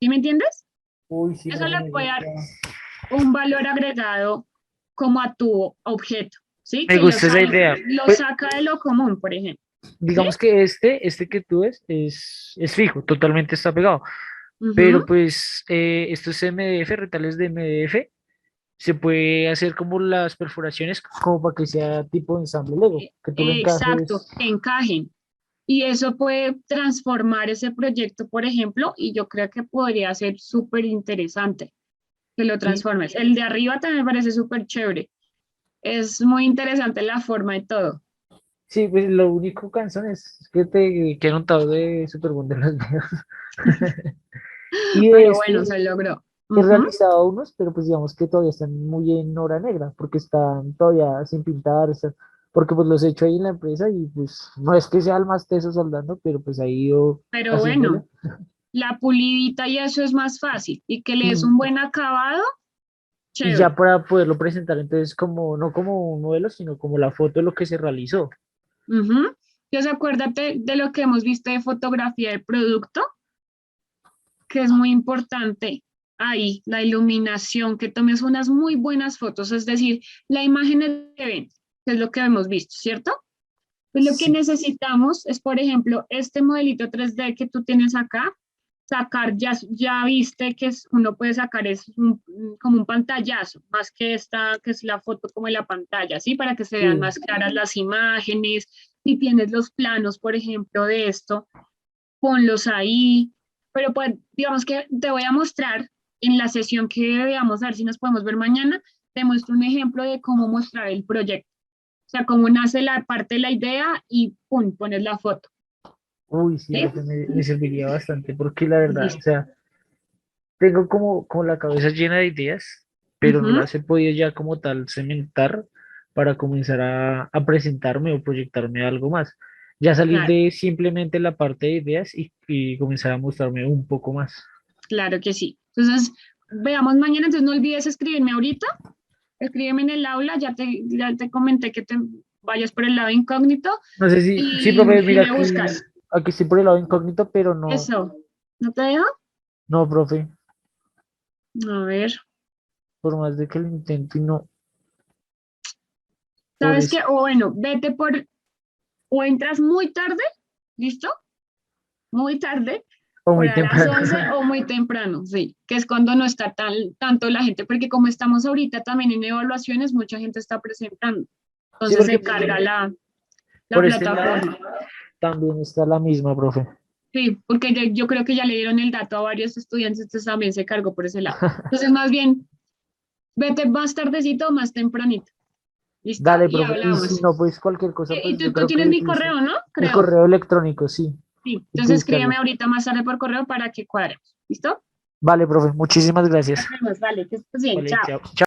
¿Sí me entiendes? uy, sí, Eso profe, le puede dar un valor agregado como a tu objeto, ¿sí? me Que gusta esa idea. lo Pues, saca de lo común, por ejemplo. ¿Sí? digamos que este que tú ves es fijo, totalmente está pegado. Pero Ujú. pues estos MDF, retales de MDF, se puede hacer como las perforaciones como para que sea tipo ensamble Lego, que tú lo Exacto, encajes. que encajen. Y eso puede transformar ese proyecto, por ejemplo, y yo creo que podría ser súper interesante que lo Sí, transformes. El de arriba también me parece súper chévere. Es muy interesante la forma de todo. sí, pues lo único cansón es que te quedan untados de Super Bonder los dedos. Y de Pero bueno, este se logró. he Ujú. realizado unos, pero pues digamos que todavía están muy en hora negra, porque están todavía sin pintar, porque pues los he hecho ahí en la empresa y pues no es que sea el más teso soldando, pero pues ahí ido Pero haciéndole. bueno, la pulidita y eso es más fácil. Y que le des Y, un buen acabado, y ya chévere. para poderlo presentar, entonces como, no como un modelo, sino como la foto de lo que se realizó. Ujú. Entonces acuérdate de lo que hemos visto de fotografía de producto, que es muy importante ahí, la iluminación, que tomes unas muy buenas fotos, es decir, la imagen es que ven, que es lo que hemos visto, ¿cierto? Pues lo que Sí, necesitamos es, por ejemplo, este modelito 3D que tú tienes acá, sacar, ya viste que uno puede sacar como un pantallazo, más que esta, que es la foto como en la pantalla, ¿sí? Para que se vean sí. más claras las imágenes. Si tienes los planos, por ejemplo, de esto, ponlos ahí. Pero pues, digamos que te voy a mostrar en la sesión que veamos, a ver si nos podemos ver mañana, te muestro un ejemplo de cómo mostrar el proyecto. O sea, cómo nace la parte de la idea y pum, pones la foto. Uy, sí, ¿Sí? profe, me serviría bastante, porque la verdad, o Listo. sea, tengo como la cabeza llena de ideas, pero no Ujú. las he podido ya como tal cementar para comenzar a presentarme o proyectarme algo más. Ya salir Claro, de simplemente la parte de ideas y comenzar a mostrarme un poco más. claro que sí. Entonces, veamos mañana. Entonces, no olvides escribirme ahorita. Escríbeme en el aula. Ya te comenté que te vayas por el lado incógnito No sé si, sí, y, profe, y mira me buscas. aquí estoy por el lado incógnito, pero no, Eso. ¿No te dejo? no, profe, A ver. por más de que lo intento y no, por ¿Sabes qué? eso, O bueno, vete o entras muy tarde, ¿listo? Muy tarde, o por muy a las temprano. 11 o muy temprano, sí, que es cuando no está tanto la gente, porque como estamos ahorita también en evaluaciones, mucha gente está presentando, Sí, entonces porque se carga la por este lado plataforma. también está la misma, profe. Sí, porque yo creo que ya le dieron el dato a varios estudiantes, entonces también se cargó por ese lado. Entonces, más bien, vete más tardecito o más tempranito. ¿Listo? Dale, Y profe. Y hablamos. si no, pues cualquier cosa, Y pues yo tú creo tienes que mi sí, correo, ¿no? el Creo. correo electrónico, sí. Sí. Y Entonces pues, escríbeme dale. ahorita más tarde por correo para que cuadremos. ¿Listo? Vale, profe, muchísimas gracias. Nos vemos, vale, que estés bien, Vale, chao. chao. Chao.